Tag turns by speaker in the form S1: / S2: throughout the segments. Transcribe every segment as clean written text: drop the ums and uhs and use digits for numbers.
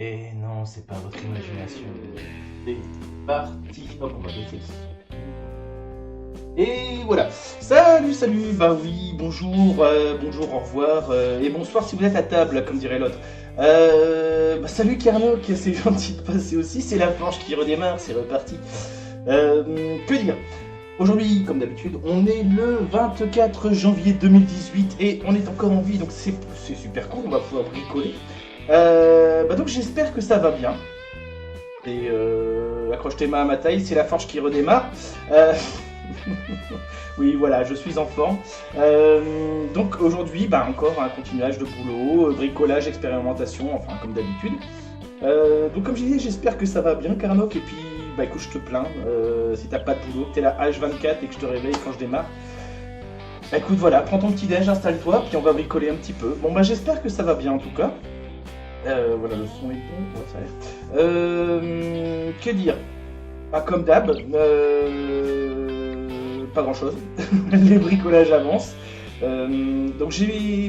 S1: Et non, c'est pas votre imagination. C'est parti. Hop, on va baisser le son. Et voilà. Salut, salut. Bah oui, bonjour, bonjour, au revoir. Et bonsoir si vous êtes à table, comme dirait l'autre. Salut Carnot, c'est gentil de passer aussi. C'est la planche qui redémarre, c'est reparti. Que dire? Aujourd'hui, comme d'habitude, on est le 24 janvier 2018 et on est encore en vie, donc c'est super cool, on va pouvoir bricoler. Donc j'espère que ça va bien. Et accroche tes mains à ma taille, c'est la forge qui redémarre. Euh, oui, voilà, je suis en forme. Donc aujourd'hui, encore un continuage de boulot, bricolage, expérimentation, enfin comme d'habitude. Donc comme je disais, j'espère que ça va bien, Karnok. Et puis, écoute, je te plains. Si t'as pas de boulot, que t'es là H24 et que je te réveille quand je démarre. Écoute, voilà, prends ton petit déj, installe-toi, puis on va bricoler un petit peu. Bon, j'espère que ça va bien en tout cas. Voilà, le son est bon, ouais, ça a l'air. Que dire? Comme d'hab, pas grand chose. Les bricolages avancent. Donc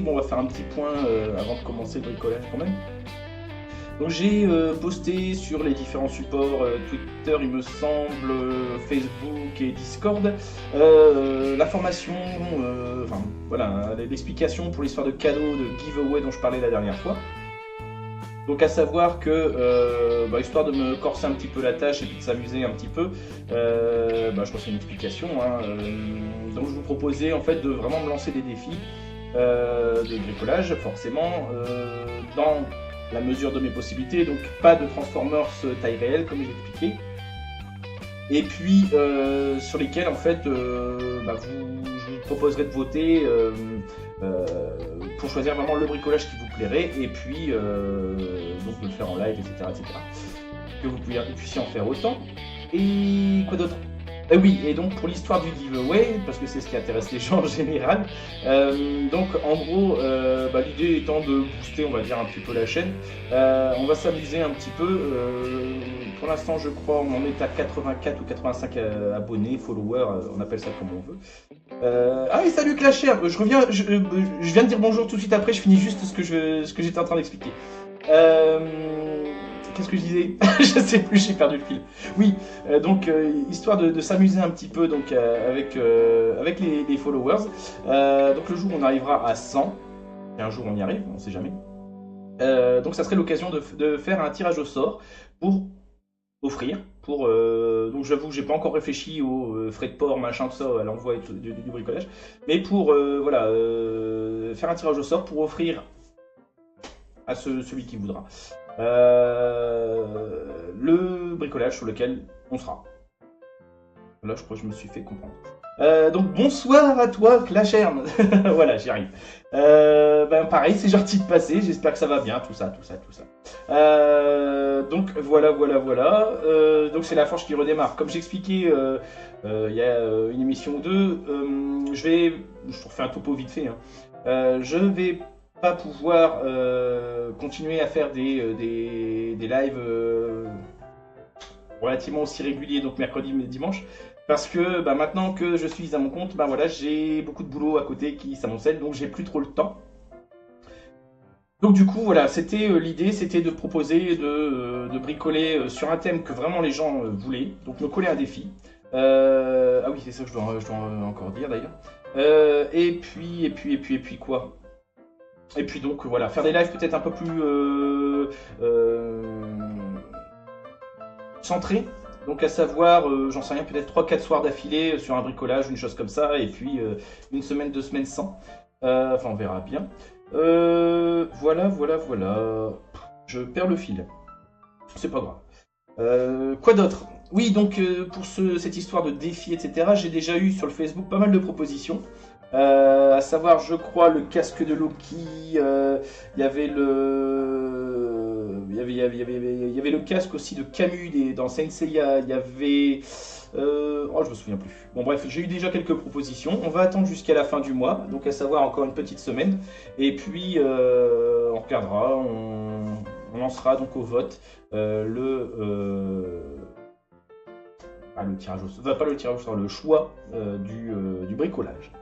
S1: on va faire un petit point avant de commencer le bricolage quand même. Donc j'ai posté sur les différents supports, Twitter il me semble, Facebook et Discord, l'information, voilà, l'explication pour l'histoire de cadeaux, de giveaway dont je parlais la dernière fois. Donc à savoir que, histoire de me corser un petit peu la tâche et puis de s'amuser un petit peu, je crois que c'est une explication. Donc je vous proposais en fait de vraiment me lancer des défis de bricolage, forcément, dans la mesure de mes possibilités, donc pas de Transformers taille réelle comme j'ai expliqué. Et puis sur lesquels en fait je vous proposerai de voter pour choisir vraiment le bricolage qui vous plairait et puis donc de le faire en live, etc. Que vous puissiez en faire autant. Et quoi d'autre? Oui, et donc pour l'histoire du giveaway, parce que c'est ce qui intéresse les gens en général, donc en gros, l'idée étant de booster, on va dire, un petit peu la chaîne, on va s'amuser un petit peu. Pour l'instant, je crois, on en est à 84 ou 85 abonnés, followers, on appelle ça comme on veut. Ah oui, salut Clasher, je viens de dire bonjour tout de suite après, je finis juste ce que j'étais en train d'expliquer. Qu'est-ce que je disais? Je sais plus, j'ai perdu le fil. Oui, histoire de s'amuser un petit peu donc, avec les followers. Donc le jour où on arrivera à 100, et un jour on y arrive, on sait jamais. Donc ça serait l'occasion de faire un tirage au sort pour offrir. Donc j'avoue, j'ai pas encore réfléchi aux frais de port, machin, tout ça, à l'envoi du bricolage. Mais pour faire un tirage au sort pour offrir à celui qui voudra. Le bricolage sur lequel on sera. Là, je crois que je me suis fait comprendre. Donc bonsoir à toi, Clashern. Voilà, j'y arrive. Pareil, c'est gentil de passer. J'espère que ça va bien, tout ça. Donc voilà. Donc c'est la forge qui redémarre. Comme j'expliquais il y a une émission ou deux, je refais un topo vite fait. Je vais pas pouvoir continuer à faire des lives relativement aussi réguliers, donc mercredi mais dimanche, parce que maintenant que je suis à mon compte, j'ai beaucoup de boulot à côté qui s'amoncelle, donc j'ai plus trop le temps. Donc du coup, voilà, c'était l'idée, c'était de proposer de bricoler sur un thème que vraiment les gens voulaient, donc me coller un défi. Ah oui, c'est ça que je dois encore dire d'ailleurs. Et puis quoi? Et puis donc voilà, faire des lives peut-être un peu plus centrés. Donc à savoir, j'en sais rien, peut-être 3-4 soirs d'affilée sur un bricolage, une chose comme ça, et puis une semaine, 2 semaines sans. On verra bien. Voilà. Je perds le fil. C'est pas grave. Quoi d'autre? Oui, donc pour cette histoire de défi, etc., j'ai déjà eu sur le Facebook pas mal de propositions. À savoir, je crois, le casque de Loki, il y avait il y avait le casque aussi de Camus dans Saint Seiya, il y avait... je me souviens plus. Bon bref, j'ai eu déjà quelques propositions. On va attendre jusqu'à la fin du mois, donc à savoir encore une petite semaine. Et puis on regardera, on lancera donc au vote le tirage au sort, enfin, pas le tirage au sort, le choix du bricolage.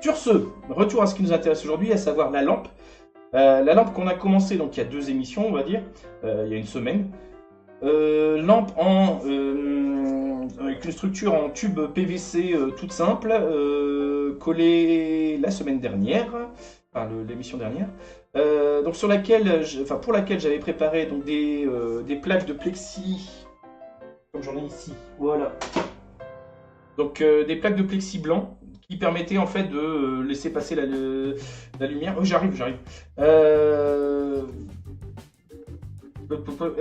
S1: Sur ce, retour à ce qui nous intéresse aujourd'hui, à savoir la lampe. La lampe qu'on a commencé, donc il y a 2 émissions, on va dire, il y a une semaine. Lampe avec une structure en tube PVC toute simple, collée la semaine dernière, enfin l'émission dernière. Donc pour laquelle j'avais préparé donc des plaques de plexi, comme j'en ai ici, voilà. Donc des plaques de plexi blanc qui permettaient en fait de laisser passer la lumière. Oh, j'arrive.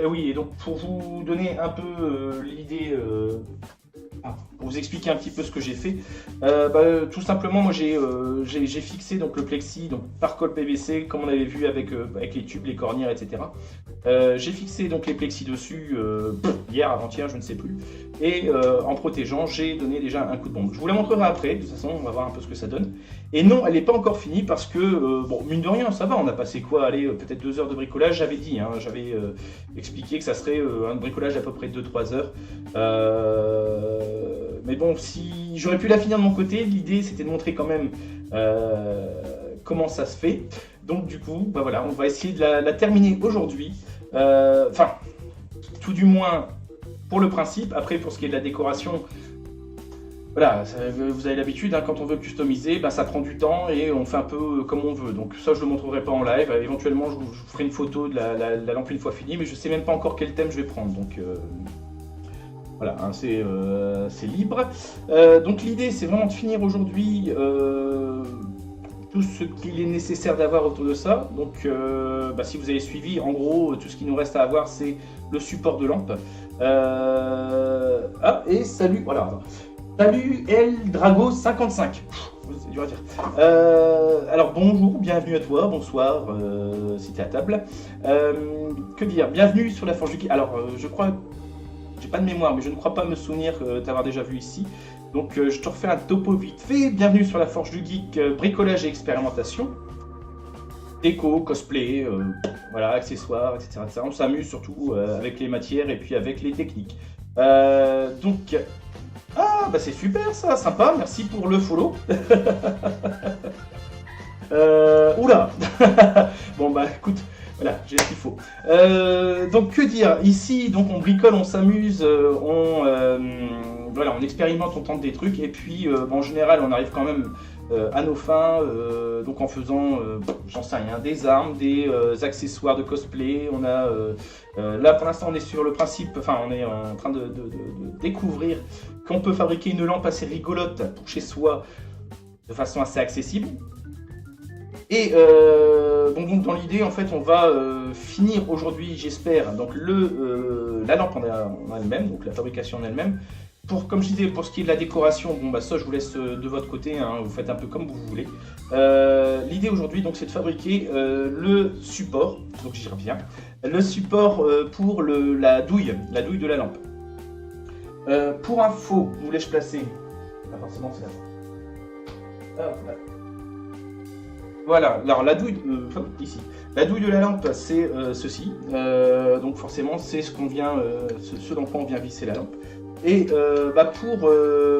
S1: Oui, et donc pour vous donner un peu l'idée, pour vous expliquer un petit peu ce que j'ai fait, tout simplement moi j'ai fixé donc le plexi donc par colle PVC comme on avait vu avec les tubes, les cornières, etc. J'ai fixé donc les plexis dessus hier, avant-hier, je ne sais plus, et en protégeant j'ai donné déjà un coup de bombe. Je vous la montrerai après, de toute façon on va voir un peu ce que ça donne. Et non, elle n'est pas encore finie parce que, bon, mine de rien, ça va, on a passé quoi, allez, peut-être 2 heures de bricolage, j'avais dit, hein, j'avais expliqué que ça serait un bricolage d'à peu près 2-3 heures. Mais bon, si j'aurais pu la finir de mon côté, l'idée c'était de montrer quand même comment ça se fait. Donc du coup, voilà, on va essayer de la terminer aujourd'hui. Enfin, tout du moins pour le principe. Après, pour ce qui est de la décoration, voilà, vous avez l'habitude, hein, quand on veut customiser, ça prend du temps et on fait un peu comme on veut. Donc ça, je ne le montrerai pas en live. Éventuellement, je vous ferai une photo de la lampe une fois finie, mais je ne sais même pas encore quel thème je vais prendre. Donc voilà, hein, c'est libre. Donc l'idée, c'est vraiment de finir aujourd'hui tout ce qu'il est nécessaire d'avoir autour de ça. Donc si vous avez suivi, en gros, tout ce qu'il nous reste à avoir, c'est le support de lampe. Et salut, voilà. Salut El Drago 55. C'est dur à dire. Alors bonjour, bienvenue à toi, bonsoir, si t'es à table. Que dire, bienvenue sur la Forge du Geek. Alors je crois, j'ai pas de mémoire, mais je ne crois pas me souvenir t'avoir déjà vu ici. Donc je te refais un topo vite fait. Bienvenue sur la Forge du Geek, bricolage et expérimentation. Déco, cosplay, voilà, accessoires, etc. On s'amuse surtout avec les matières et puis avec les techniques. Donc... Ah, c'est super ça, sympa, merci pour le follow. Oula. Bon écoute, voilà, j'ai ce qu'il faut. Donc que dire, ici donc on bricole, on s'amuse, voilà, on expérimente, on tente des trucs, et puis en général on arrive quand même à nos fins, donc en faisant, j'en sais rien, des armes, des accessoires de cosplay. On a là pour l'instant on est sur le principe, enfin on est en train de découvrir qu'on peut fabriquer une lampe assez rigolote pour chez soi de façon assez accessible. Et donc dans l'idée en fait on va finir aujourd'hui, j'espère, donc la lampe en elle-même, donc la fabrication en elle-même. Comme je disais, pour ce qui est de la décoration, ça je vous laisse de votre côté, hein, vous faites un peu comme vous voulez. L'idée aujourd'hui donc c'est de fabriquer le support, donc j'y reviens, le support pour la douille de la lampe. Pour info, où l'ai-je placé? Forcément c'est là. Voilà, alors la douille, ici. La douille de la lampe, c'est ceci. Donc forcément, c'est ce dans quoi on vient visser la lampe. Et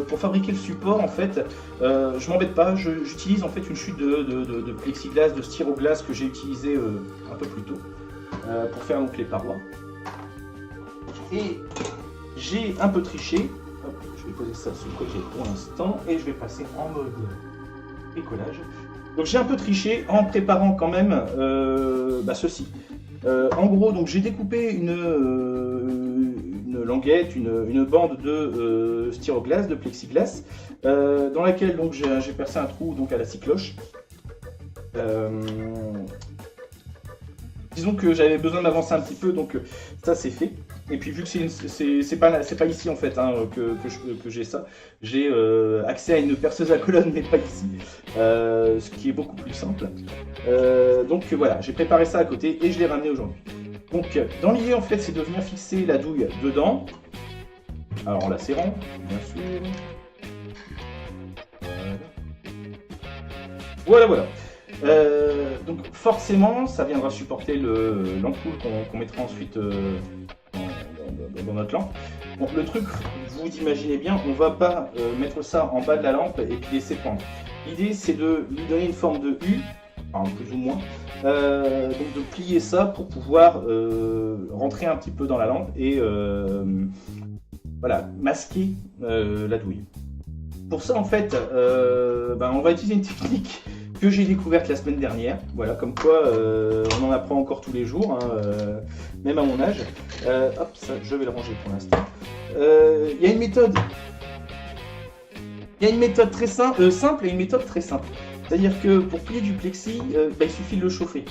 S1: pour fabriquer le support, en fait, je m'embête pas. J'utilise en fait une chute de plexiglas, de styroglas que j'ai utilisé un peu plus tôt pour faire donc les parois. Et j'ai un peu triché. Hop, je vais poser ça sous le côté pour l'instant et je vais passer en mode bricolage. Donc j'ai un peu triché en préparant quand même ceci. En gros, donc j'ai découpé une languette, une bande de styroglas, de plexiglas, dans laquelle donc j'ai percé un trou donc à la scie cloche. Disons que j'avais besoin de m'avancer un petit peu, donc ça c'est fait. Et puis vu que c'est pas ici en fait hein, que j'ai ça, j'ai accès à une perceuse à colonne mais pas ici, ce qui est beaucoup plus simple. Donc voilà, j'ai préparé ça à côté et je l'ai ramené aujourd'hui. Donc dans l'idée en fait c'est de venir fixer la douille dedans, alors en la serrant bien sûr. Voilà. Donc forcément ça viendra supporter l'ampoule qu'on mettra ensuite dans notre lampe. Donc le truc, vous imaginez bien, on va pas mettre ça en bas de la lampe et puis laisser pendre. L'idée c'est de lui donner une forme de U, enfin plus ou moins, Donc de plier ça pour pouvoir rentrer un petit peu dans la lampe et voilà, masquer la douille. Pour ça en fait, on va utiliser une technique que j'ai découverte la semaine dernière. Voilà, comme quoi on en apprend encore tous les jours, hein, même à mon âge. Hop, ça je vais le ranger pour l'instant. Il y a une méthode. Il y a une méthode très simple et une méthode très simple. C'est-à-dire que pour plier du plexi, il suffit de le chauffer.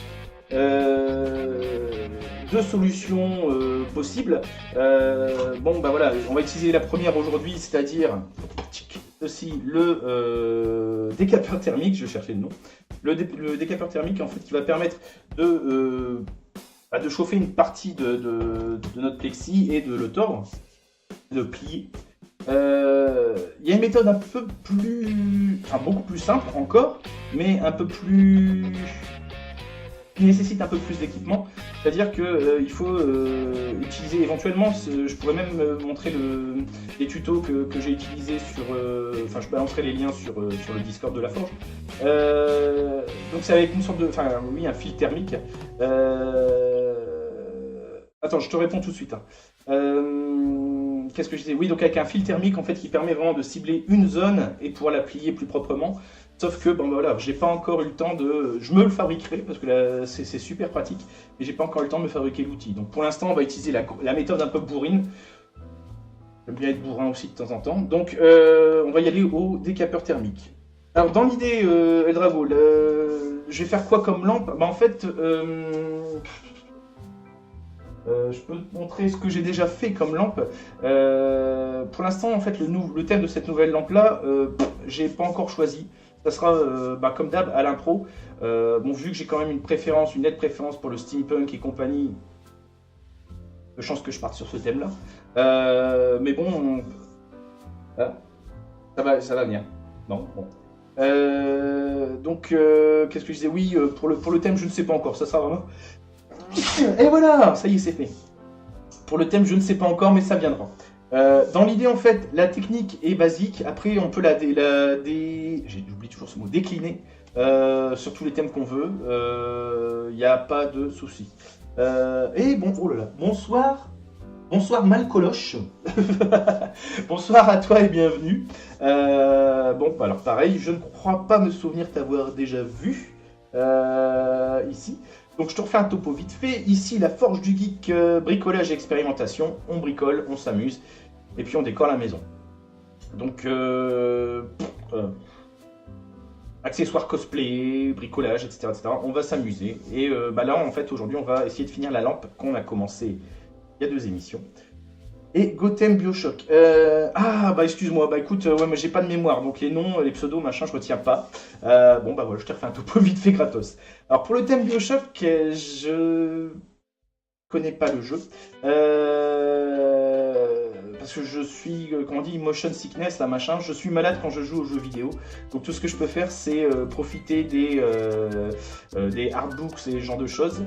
S1: Deux solutions possibles. Voilà, on va utiliser la première aujourd'hui, c'est-à-dire aussi le décapeur thermique, je cherchais le nom. Le décapeur thermique en fait qui va permettre de chauffer une partie de notre plexi et de le tordre, de plier. Il y a une méthode un peu plus, beaucoup plus simple encore, mais un peu plus, qui nécessite un peu plus d'équipement. C'est-à-dire que il faut utiliser éventuellement, je pourrais même montrer les tutos que j'ai utilisés sur, je balancerai les liens sur le Discord de la Forge. Donc c'est avec une sorte de, un fil thermique. Attends, je te réponds tout de suite. Hein. Qu'est-ce que je disais? Oui, donc avec un fil thermique en fait qui permet vraiment de cibler une zone et pouvoir la plier plus proprement. Sauf que j'ai pas encore eu le temps de. Je me le fabriquerai parce que là c'est super pratique, mais j'ai pas encore eu le temps de me fabriquer l'outil. Donc pour l'instant, on va utiliser la méthode un peu bourrine. J'aime bien être bourrin aussi de temps en temps. Donc on va y aller au décapeur thermique. Alors dans l'idée, Eldrago, je vais faire quoi comme lampe? En fait. Je peux te montrer ce que j'ai déjà fait comme lampe. Pour l'instant, en fait, le thème de cette nouvelle lampe-là, j'ai pas encore choisi. Ça sera, comme d'hab, à l'impro. Vu que j'ai quand même une nette préférence pour le steampunk et compagnie, de chance que je parte sur ce thème-là. Mais bon, ça va venir. Non, bon. Qu'est-ce que je disais? Oui, pour le thème, je ne sais pas encore. Ça sera vraiment. Et voilà, ça y est, c'est fait. Pour le thème, je ne sais pas encore, mais ça viendra. Dans l'idée, en fait, la technique est basique. Après, on peut j'oublie toujours ce mot, décliner sur tous les thèmes qu'on veut. Il n'y a pas de souci. Et bon, oh là là, bonsoir Malcoloche. Bonsoir à toi et bienvenue. Alors pareil, je ne crois pas me souvenir t'avoir déjà vu ici. Donc je te refais un topo vite fait. Ici, la Forge du Geek, bricolage et expérimentation. On bricole, on s'amuse, et puis on décore la maison. Donc, accessoires cosplay, bricolage, etc., etc. On va s'amuser. Et là, en fait, aujourd'hui, on va essayer de finir la lampe qu'on a commencé il y a 2 émissions. Et Gotham Bioshock. Excuse-moi, écoute, moi j'ai pas de mémoire, donc les noms, les pseudos, machin, je retiens pas. Voilà, je te refais un topo vite fait gratos. Alors pour le thème Bioshock, je connais pas le jeu. Parce que je suis, comment on dit, motion sickness, là, machin. Je suis malade quand je joue aux jeux vidéo. Donc tout ce que je peux faire, c'est profiter des artbooks et ce genre de choses.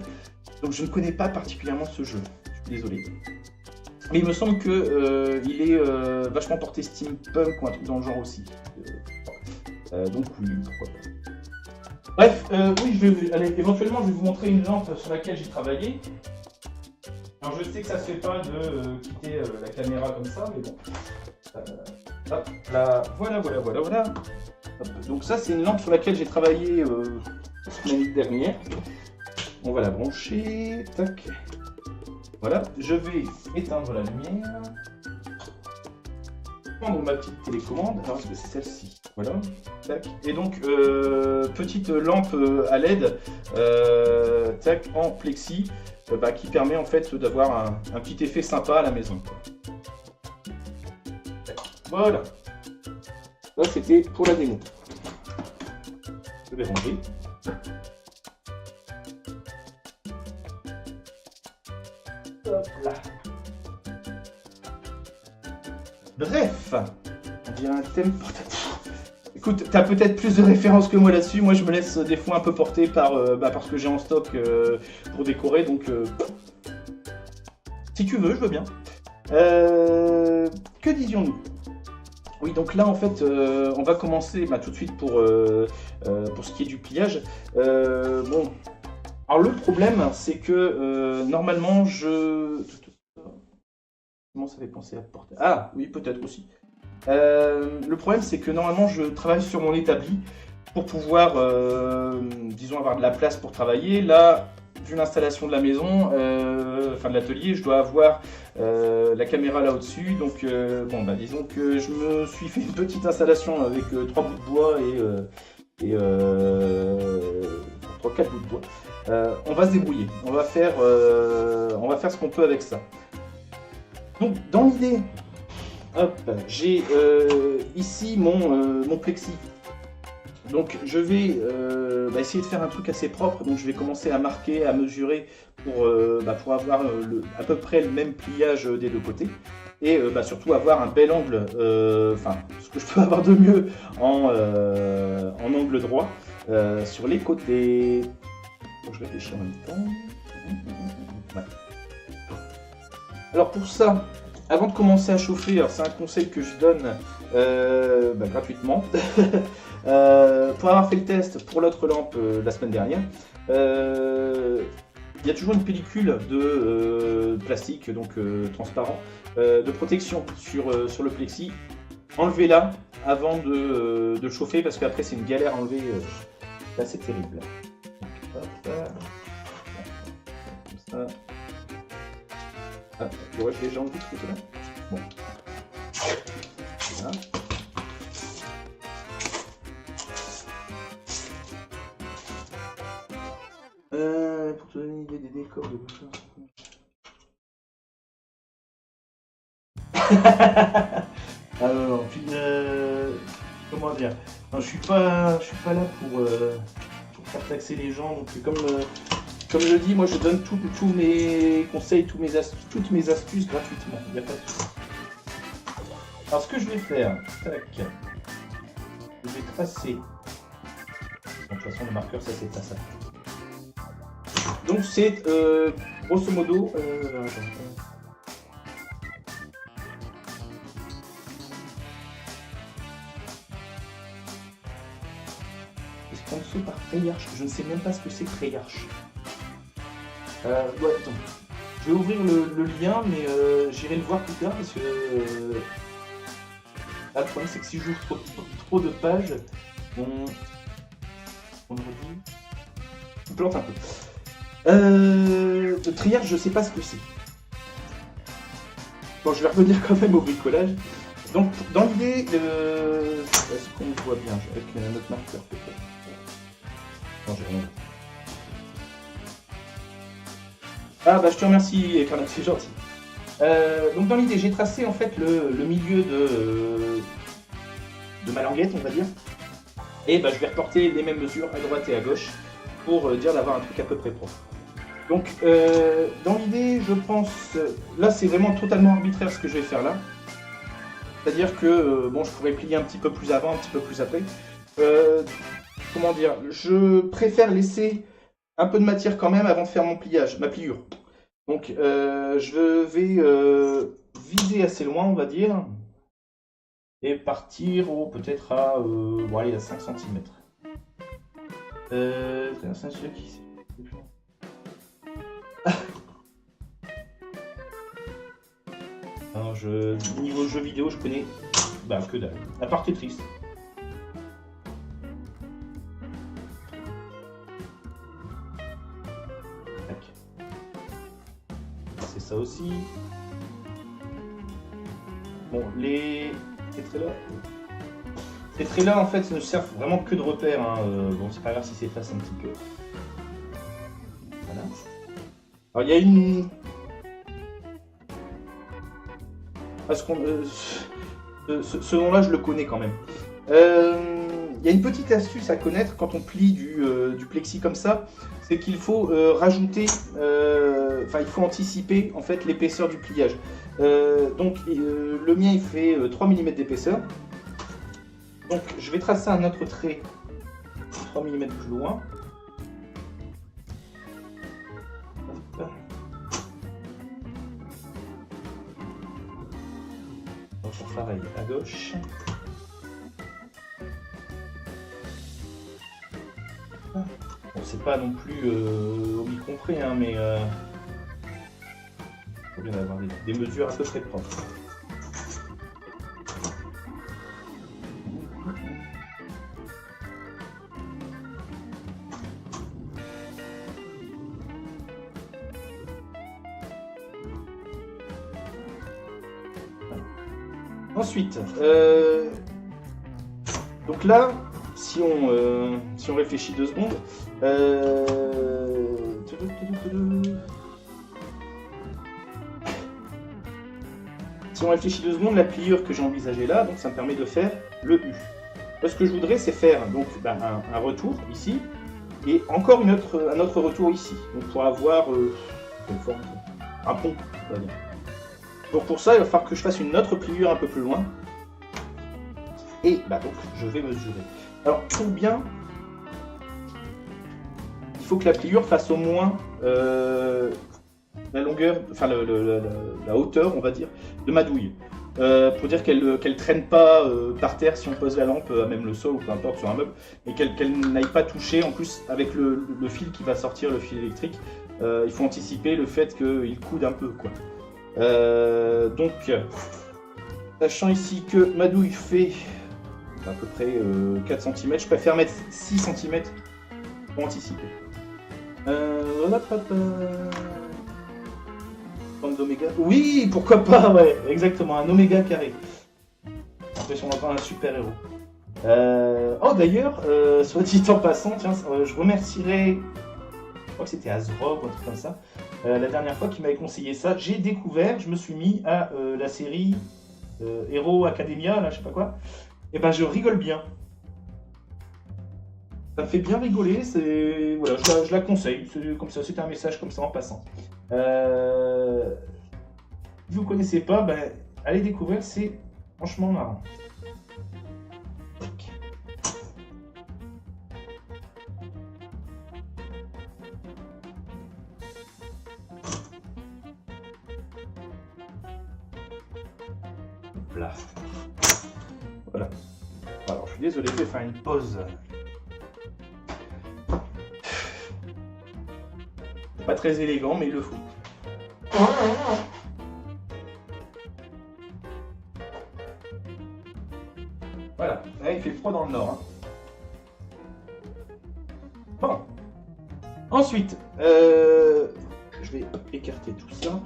S1: Donc je ne connais pas particulièrement ce jeu. Je suis désolé. Mais il me semble que il est vachement porté steampunk ou un truc dans le genre aussi. Donc oui, pourquoi pas. Bref, éventuellement je vais vous montrer une lampe sur laquelle j'ai travaillé. Alors je sais que ça se fait pas de quitter la caméra comme ça, mais bon. Hop, là, voilà. Hop. Donc ça c'est une lampe sur laquelle j'ai travaillé la semaine dernière. On va la brancher. Tac. Voilà, je vais éteindre la lumière, prendre ma petite télécommande, alors est-ce que c'est celle-ci? Voilà, tac. Et donc, petite lampe à LED, tac, en plexi, qui permet en fait d'avoir un petit effet sympa à la maison. Voilà, ça c'était pour la démo. Je vais ranger. Hop là. Bref, on dirait un thème portatif. Écoute, t'as peut-être plus de références que moi là-dessus. Moi, je me laisse des fois un peu porter par ce que j'ai en stock pour décorer. Donc, si tu veux, je veux bien. Que disions-nous? Oui, donc là, en fait, on va commencer tout de suite pour ce qui est du pliage. Alors le problème, c'est que normalement Comment ça fait penser à porter? Ah oui, peut-être aussi. Le problème, c'est que normalement, je travaille sur mon établi pour pouvoir, disons, avoir de la place pour travailler. Là, vu l'installation de la maison, enfin de l'atelier, je dois avoir la caméra là au-dessus. Donc, bon, bah, disons que je me suis fait une petite installation avec 3 bouts de bois et 3-4 bouts de bois. On va se débrouiller. On va faire ce qu'on peut avec ça. Donc, dans l'idée, hop, j'ai ici mon plexi. Donc, je vais essayer de faire un truc assez propre. Donc, je vais commencer à marquer, à mesurer pour avoir à peu près le même pliage des deux côtés. Et surtout avoir un bel angle, ce que je peux avoir de mieux en angle droit sur les côtés. Donc, je réfléchis en même temps. Ouais. Alors pour ça, avant de commencer à chauffer, alors c'est un conseil que je donne gratuitement, pour avoir fait le test pour l'autre lampe la semaine dernière, il y a toujours une pellicule de plastique, donc transparent, de protection sur le plexi. Enlevez-la avant de le chauffer parce qu'après c'est une galère à enlever, c'est assez terrible. Donc, hop, comme ça. Ah, ouais, j'ai déjà enlevé ce côté-là. Bon. Voilà. Pour te donner une idée des décors de tout ça. Ah non, comment dire? Non, je suis pas là pour faire taxer les gens. Donc comme je dis, moi je donne tous mes conseils, toutes mes astuces gratuitement. Il n'y a pas de souci. Alors ce que je vais faire, tac, je vais tracer. De toute façon le marqueur ça c'est pas ça. Donc c'est grosso modo. Est-ce qu'on se par Treyarch? Je ne sais même pas ce que c'est Treyarch. Ouais, attends. Je vais ouvrir le lien, mais j'irai le voir plus tard parce que là, le problème c'est que si j'ouvre trop de pages, on plante un peu. De Treyarch, je sais pas ce que c'est. Bon, je vais revenir quand même au bricolage. Donc, dans l'idée, est-ce qu'on voit bien avec notre marqueur peut-être? Non, j'ai rien. Ah bah je te remercie Carnac, c'est gentil. Donc dans l'idée, j'ai tracé en fait le milieu de ma languette, on va dire. Et je vais reporter les mêmes mesures à droite et à gauche pour dire d'avoir un truc à peu près propre. Donc dans l'idée, je pense, là c'est vraiment totalement arbitraire ce que je vais faire là. C'est-à-dire que je pourrais plier un petit peu plus avant, un petit peu plus après. Comment dire, je préfère laisser un peu de matière quand même avant de faire ma pliure. Donc je vais viser assez loin, on va dire, et partir peut-être à, à 5 cm. Alors, niveau jeu vidéo, je connais que dalle. À part Tetris. C'est ça aussi. Bon, ces traits-là, en fait, ne servent vraiment que de repère. Hein. Bon, c'est pas grave si s'efface un petit peu. Voilà. Alors, il y a une... Parce qu'on... ce nom-là, je le connais quand même. Il y a une petite astuce à connaître quand on plie du plexi comme ça, c'est qu'il faut rajouter, il faut anticiper en fait l'épaisseur du pliage. Donc le mien il fait 3 mm d'épaisseur. Donc je vais tracer un autre trait 3 mm plus loin. Hop. On va faire pareil à gauche. Bon, c'est c'est pas non plus au micron près, hein, mais faut bien avoir des mesures à peu près propres. Ensuite, donc là, si on réfléchit 2 secondes, si on réfléchit 2 secondes, la pliure que j'ai envisagée là, donc ça me permet de faire le U. Là, ce que je voudrais, c'est faire donc un retour ici et encore un autre retour ici, donc pour avoir quelle forme, un pont, on va dire. Donc pour ça, il va falloir que je fasse une autre pliure un peu plus loin. Et donc je vais mesurer. Alors pour bien, il faut que la pliure fasse au moins la longueur, enfin la hauteur, on va dire, de ma douille. Pour dire qu'elle traîne pas par terre si on pose la lampe, même le sol ou peu importe sur un meuble, et qu'elle n'aille pas toucher. En plus, avec le fil qui va sortir, le fil électrique, il faut anticiper le fait qu'il coude un peu, quoi. Donc, sachant ici que ma douille fait à peu près 4 cm, je préfère mettre 6 cm pour anticiper. Forme d'oméga. Oui, pourquoi pas, ouais, exactement, un oméga carré. L'impression d'entendre un super héros. Oh d'ailleurs, soit dit en passant, tiens, je remercierai, je crois que c'était Azrog ou un truc comme ça, la dernière fois qui m'avait conseillé ça. J'ai découvert, je me suis mis à la série Hero Academia, là, je sais pas quoi. Et ben je rigole bien. Ça me fait bien rigoler, voilà, je la conseille, comme ça, c'était un message comme ça en passant. Si vous ne connaissez pas, allez découvrir, c'est franchement marrant. Là. Voilà. Alors, je suis désolé, je vais faire une pause. Pas très élégant, mais il le faut. Voilà, là, il fait froid dans le nord. Hein. Bon. Ensuite, je vais écarter tout ça.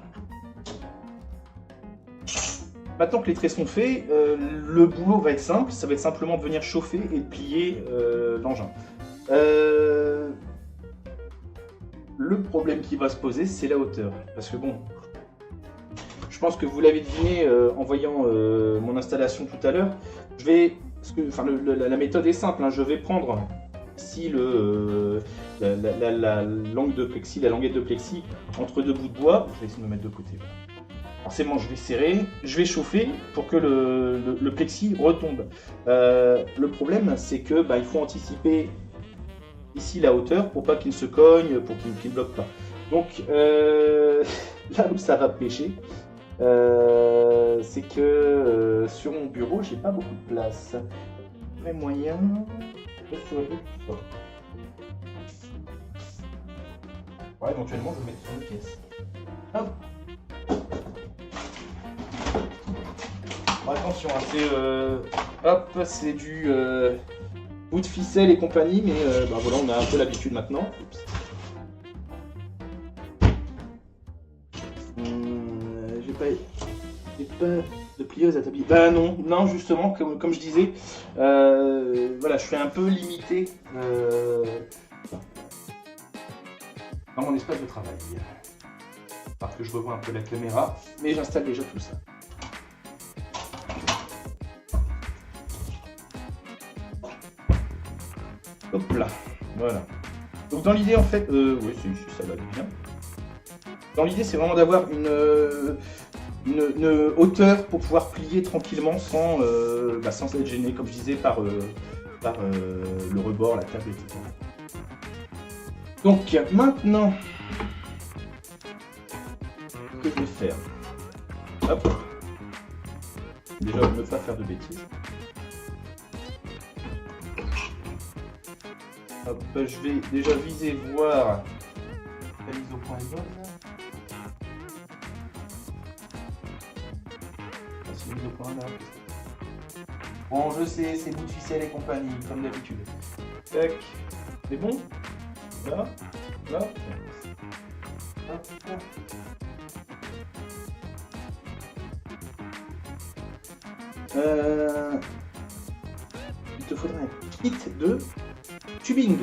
S1: Maintenant que les traits sont faits, le boulot va être simple. Ça va être simplement de venir chauffer et de plier l'engin. Le problème qui va se poser, c'est la hauteur. Parce que bon, je pense que vous l'avez deviné en voyant mon installation tout à l'heure. La méthode est simple. Hein, je vais prendre ici la langue de plexi, la languette de plexi entre 2 bouts de bois. Je vais essayer de me mettre de côté. Forcément, je vais serrer, je vais chauffer pour que le plexi retombe. Le problème, c'est que il faut anticiper ici la hauteur pour pas qu'il se cogne, pour qu'il ne bloque pas. Donc là où ça va pêcher, c'est que sur mon bureau, j'ai pas beaucoup de place. Très moyen. Ouais, éventuellement, je vais mettre sur une pièce. Hop. Bon, attention, hein, c'est du bout de ficelle et compagnie, mais voilà, on a un peu l'habitude maintenant. J'ai pas de plieuse à tablier. Non, justement, comme je disais, voilà, je suis un peu limité dans mon espace de travail. Parce que je revois un peu la caméra, mais j'installe déjà tout ça. Hop là, voilà. Donc dans l'idée en fait, oui, ça va bien. Dans l'idée, c'est vraiment d'avoir une hauteur pour pouvoir plier tranquillement sans être gêné, comme je disais, par le rebord, la table, etc. Donc maintenant, ce que je vais faire, hop, déjà ne pas faire de bêtises. Hop, je vais déjà viser voir la mise au point est bonne. Ah, c'est mise au point là. Bon, je sais, c'est bout de ficelle et compagnie, comme d'habitude. Tac. C'est bon? Là. Là. Hop, hop. Il te faudra un kit de tubing.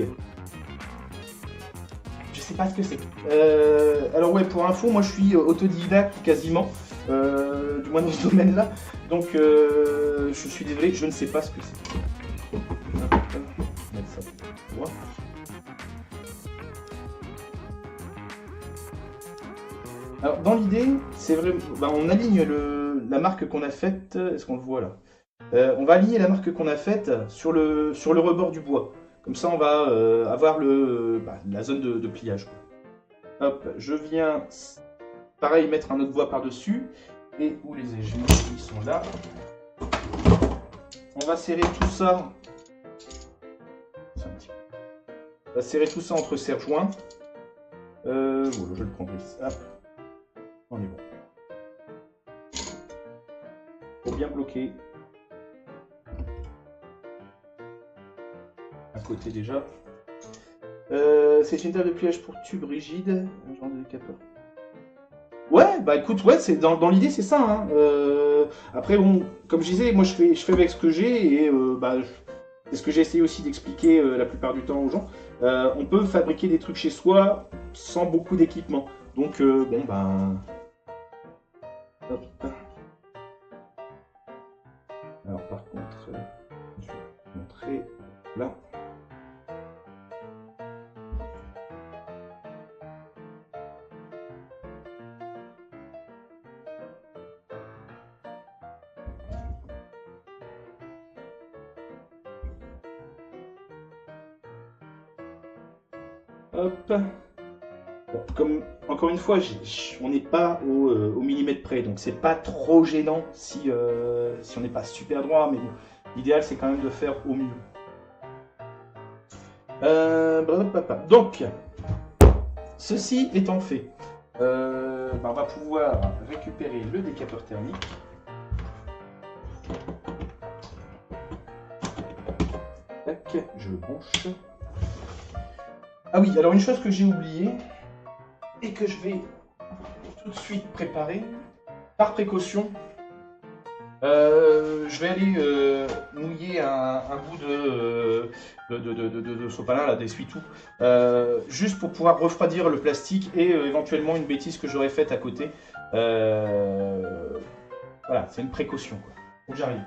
S1: Je sais pas ce que c'est. Alors ouais, pour info, moi je suis autodidacte quasiment, du moins dans ce domaine-là. Donc je suis désolé, je ne sais pas ce que c'est. Mettre ça pour voir. Alors dans l'idée, c'est vrai, bah, on aligne la marque qu'on a faite. Est-ce qu'on le voit là? On va aligner la marque qu'on a faite sur le rebord du bois. Comme ça, on va avoir la zone de pliage, quoi. Hop, je viens, pareil, mettre un autre bois par-dessus. Et où les ai-je mis? Ils sont là. On va serrer tout ça. On va serrer tout ça entre serre-joints. Voilà, je le prendrai. Hop. On est bon. Faut bien bloquer. À côté déjà. C'est une table de pliage pour tube rigide, un genre de décapeur. Ouais, bah écoute, ouais, c'est dans l'idée c'est ça. Hein. Après bon, comme je disais, moi je fais avec ce que j'ai et c'est ce que j'ai essayé aussi d'expliquer la plupart du temps aux gens. On peut fabriquer des trucs chez soi sans beaucoup d'équipement. Donc bon ben. Hop. Alors par contre, je vais vous montrer là. Hop. Bon, comme encore une fois, on n'est pas au millimètre près, donc c'est pas trop gênant si on n'est pas super droit, mais bon, l'idéal c'est quand même de faire au mieux. Donc, ceci étant fait, on va pouvoir récupérer le décapeur thermique. Tac, je le branche. Ah oui, alors une chose que j'ai oubliée et que je vais tout de suite préparer, par précaution, je vais aller mouiller un bout de sopalin, là, d'essuie-tout, juste pour pouvoir refroidir le plastique et éventuellement une bêtise que j'aurais faite à côté. Voilà, c'est une précaution, quoi. Faut que j'arrive.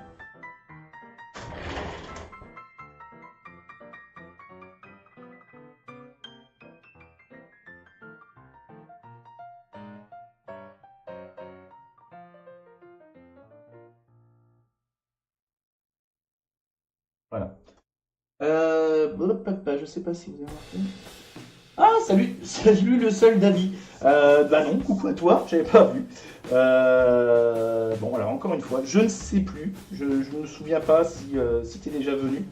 S1: Voilà. Je sais pas si vous avez remarqué. Ah, salut le seul David. Bah non, coucou à toi, j'avais pas vu. Bon, alors encore une fois, je ne sais plus, je ne me souviens pas si tu es déjà venu.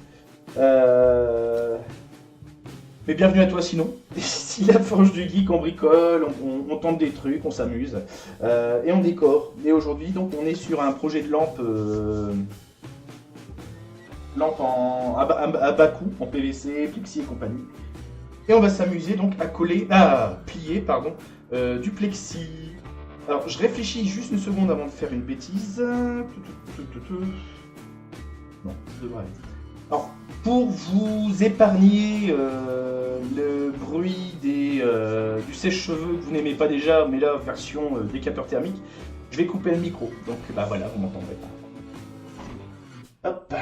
S1: Mais bienvenue à toi sinon. Ici la Forge du Geek, on bricole, on tente des trucs, on s'amuse et on décore. Et aujourd'hui, donc, on est sur un projet de lampe. Lampe à bas coût, en PVC, plexi et compagnie. Et on va s'amuser donc à plier du plexi. Alors je réfléchis juste une seconde avant de faire une bêtise. Non, ça devrait aller. Alors pour vous épargner le bruit du sèche-cheveux que vous n'aimez pas déjà, mais la version décapeur thermique, je vais couper le micro. Donc bah voilà, vous m'entendrez pas. Hop.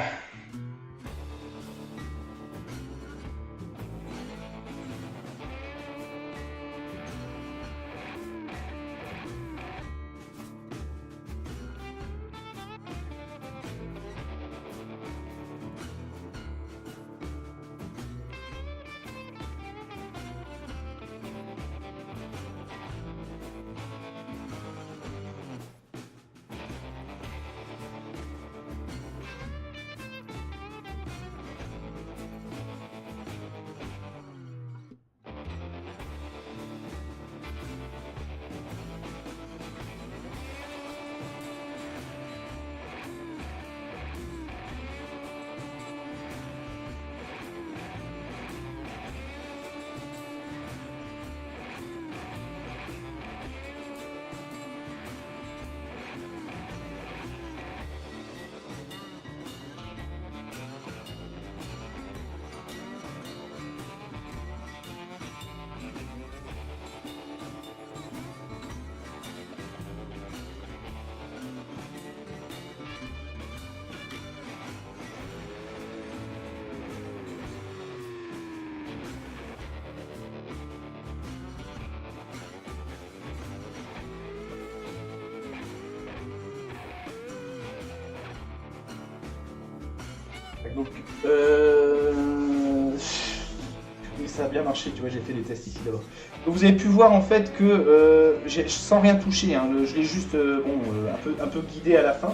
S1: Mais ça a bien marché, tu vois, j'ai fait des tests ici d'abord. Donc vous avez pu voir en fait que sans rien toucher, hein, je l'ai juste un peu guidé à la fin,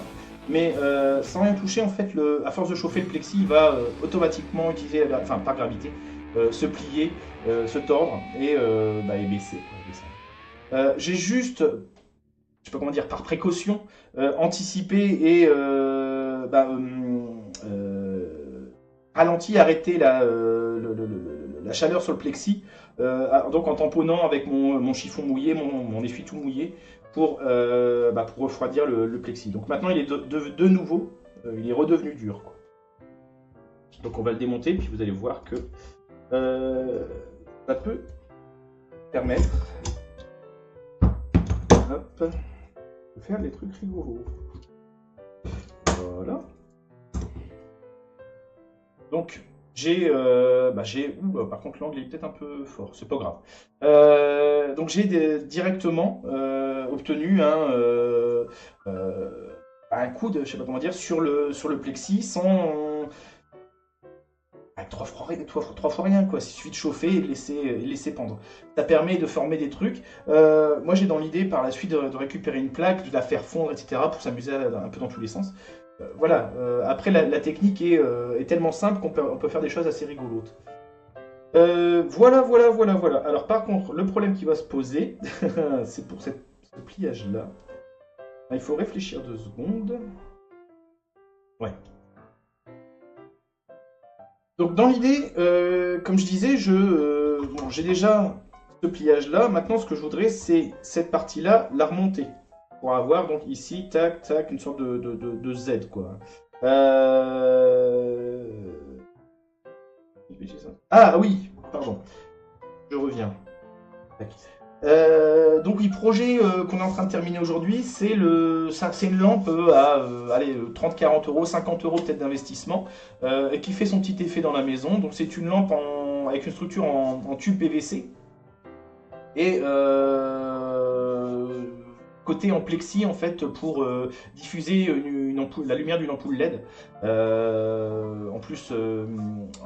S1: mais sans rien toucher en fait, à force de chauffer le plexi, il va automatiquement utiliser, enfin par gravité, se plier, se tordre et baisser. J'ai juste, je sais pas comment dire, par précaution, anticipé et ralenti, arrêté la chaleur sur le plexi, donc en tamponnant avec mon chiffon mouillé, mon essuie tout mouillé, pour refroidir le plexi. Donc maintenant il est de nouveau, il est redevenu dur, quoi. Donc on va le démonter, puis vous allez voir que ça peut permettre de faire des trucs rigolos. Voilà. Donc par contre l'angle est peut-être un peu fort, c'est pas grave. Donc j'ai directement obtenu un coude, je sais pas comment dire, sur le plexi sans trois fois rien, quoi. Il suffit de chauffer et de laisser pendre. Ça permet de former des trucs. Moi j'ai dans l'idée par la suite de récupérer une plaque, de la faire fondre, etc. pour s'amuser un peu dans tous les sens. Voilà, après la technique est tellement simple qu'on peut faire des choses assez rigolotes. Voilà. Alors par contre, le problème qui va se poser, c'est pour ce pliage-là. Il faut réfléchir 2 secondes. Ouais. Donc dans l'idée, comme je disais, j'ai déjà ce pliage-là. Maintenant, ce que je voudrais, c'est cette partie-là, la remonter. Pour avoir donc ici, tac, tac, une sorte de Z, quoi. Ah oui, pardon. Je reviens. Donc oui, projet qu'on est en train de terminer aujourd'hui, c'est une lampe à 30-40 euros, 50 euros peut-être d'investissement, et qui fait son petit effet dans la maison. Donc c'est une lampe avec une structure en tube PVC et côté en plexi en fait pour diffuser la lumière d'une ampoule LED. En plus,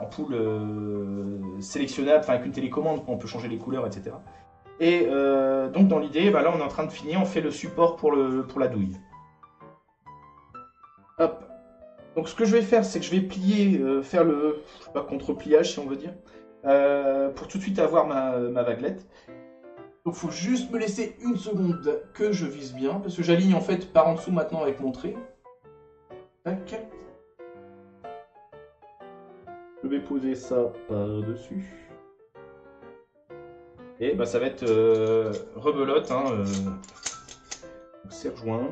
S1: ampoule sélectionnable, enfin avec une télécommande, on peut changer les couleurs, etc. Et donc dans l'idée, là on est en train de finir, on fait le support pour la douille. Hop. Donc ce que je vais faire, c'est que je vais plier, faire le contre-pliage si on veut dire, pour tout de suite avoir ma vaguelette. Donc il faut juste me laisser une seconde que je vise bien, parce que j'aligne en fait par en dessous maintenant avec mon trait. Tac. Je vais poser ça par-dessus. Et ça va être rebelote, serre-joint.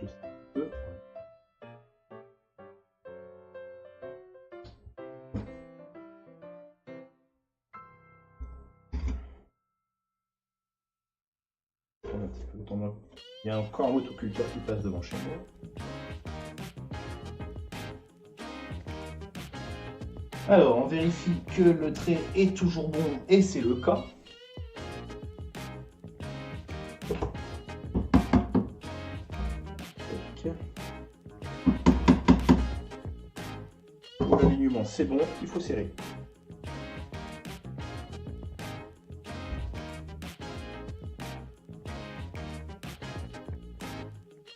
S1: Juste le peu. Il y a encore un motoculteur qui passe devant chez moi. Alors, on vérifie que le trait est toujours bon, et c'est le cas. Pour l'alignement, c'est bon, il faut serrer.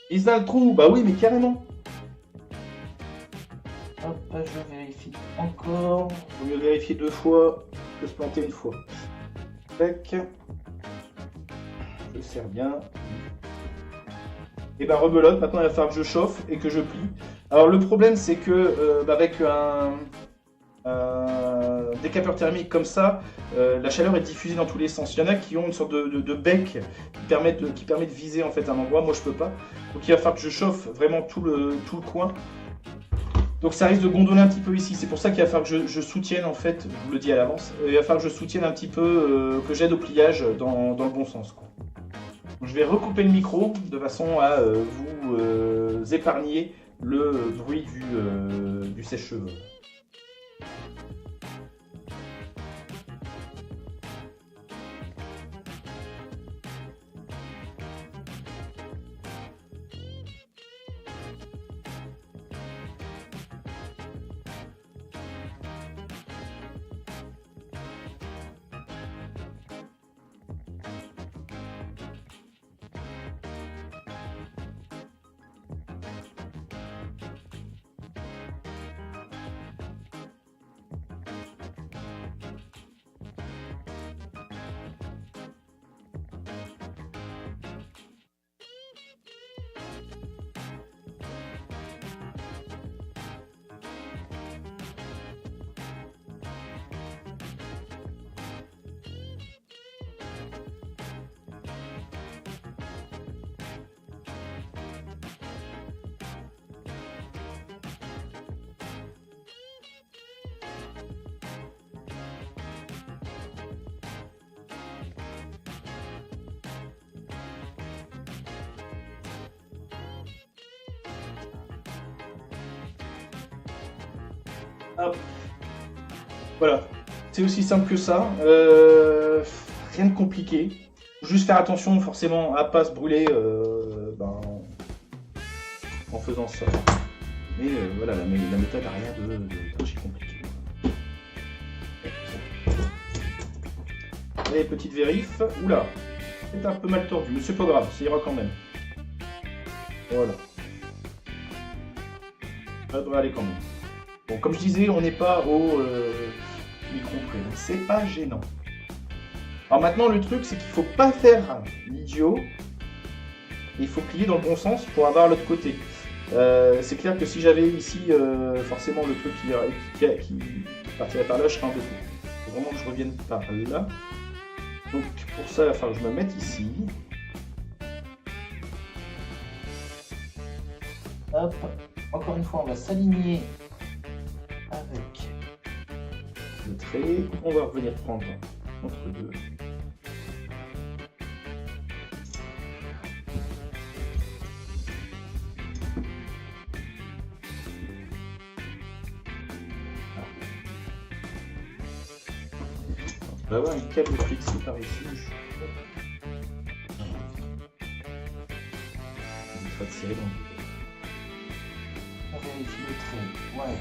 S1: Il a le trou, bah oui, mais carrément. Hop, je vérifie encore. Il vaut mieux vérifier 2 fois que se planter une fois. Tac. Je serre bien. Et rebelote, maintenant il va falloir que je chauffe et que je plie. Alors le problème c'est que avec un décapeur thermique comme ça, la chaleur est diffusée dans tous les sens. Il y en a qui ont une sorte de bec qui permet de viser en fait un endroit, moi je peux pas. Donc il va falloir que je chauffe vraiment tout le coin. Donc ça risque de gondoler un petit peu ici, c'est pour ça qu'il va falloir que je soutienne en fait, je vous le dis à l'avance, il va falloir que je soutienne un petit peu, que j'aide au pliage dans le bon sens, quoi. Donc, je vais recouper le micro de façon à vous épargner le bruit du sèche-cheveux. Hop. Voilà, c'est aussi simple que ça. Rien de compliqué. Juste faire attention forcément à pas se brûler en faisant ça. Mais voilà, la méthode n'a rien de très compliqué. Allez, petite vérif. Oula, c'est un peu mal tordu, mais c'est pas grave, ça ira quand même. Voilà. Ça devrait aller quand même. Bon, comme je disais, on n'est pas au micron près, donc c'est pas gênant. Alors maintenant, le truc, c'est qu'il faut pas faire l'idiot. Il faut plier dans le bon sens pour avoir l'autre côté. C'est clair que si j'avais ici forcément le truc qui partirait par là, je serais embêté. Il faut vraiment que je revienne par là. Donc pour ça, il va falloir que je me mette ici. Hop. Encore une fois, on va s'aligner avec le trait. On va revenir prendre entre deux. On va avoir un câble fixé par ici. Il va tirer dans le. On vérifie le trait. Ouais.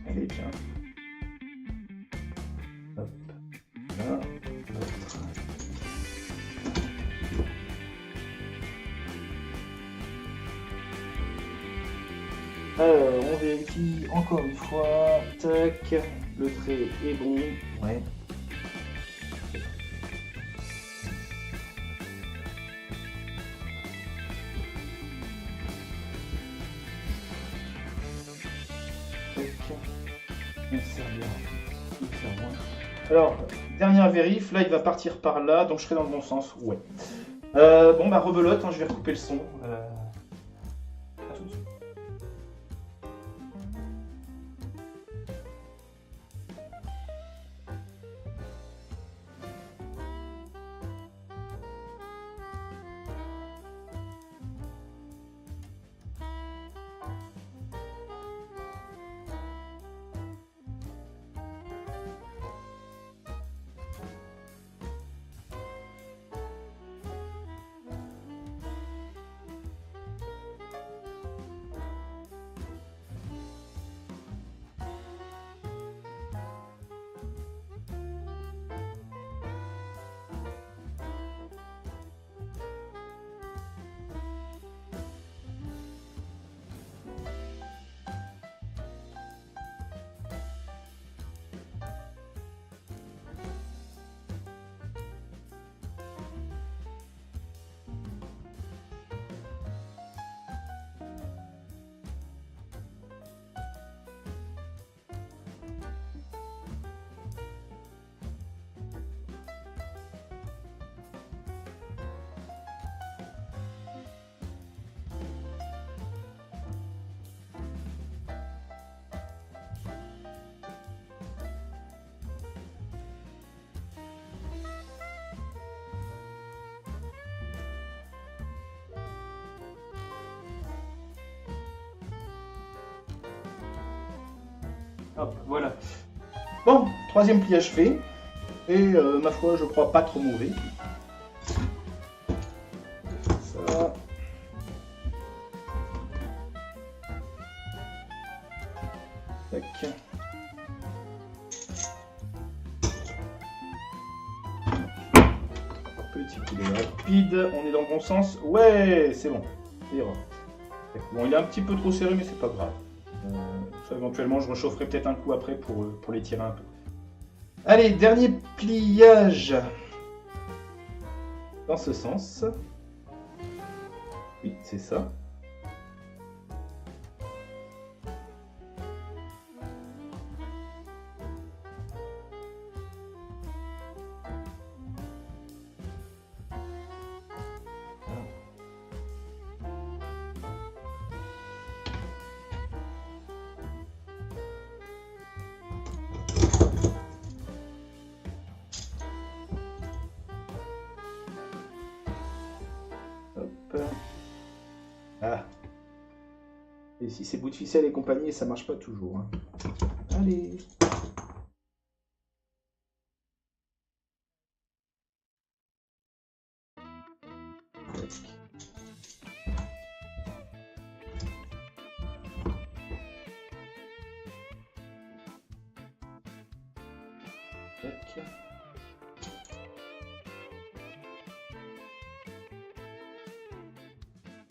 S1: Elle est bien. Hop. Là. Alors, on vérifie encore une fois. Tac. Le trait est bon. Ouais. Alors, dernière vérif, là il va partir par là, donc je serai dans le bon sens, ouais. Bon bah rebelote, hein, je vais recouper le son. À tout de suite. Hop, voilà. Bon, troisième pliage fait. Et ma foi, je crois pas trop mauvais. Ça. Tac. Petit coup de rapide. On est dans le bon sens. Ouais, c'est bon. Ça ira. Bon, il est un petit peu trop serré, mais c'est pas grave. Ça, éventuellement, je réchaufferai peut-être un coup après pour les tirer un peu. Allez, dernier pliage. Dans ce sens. Oui, c'est ça. Et si c'est bout de ficelle et compagnie, ça marche pas toujours. Hein. Allez. Tac.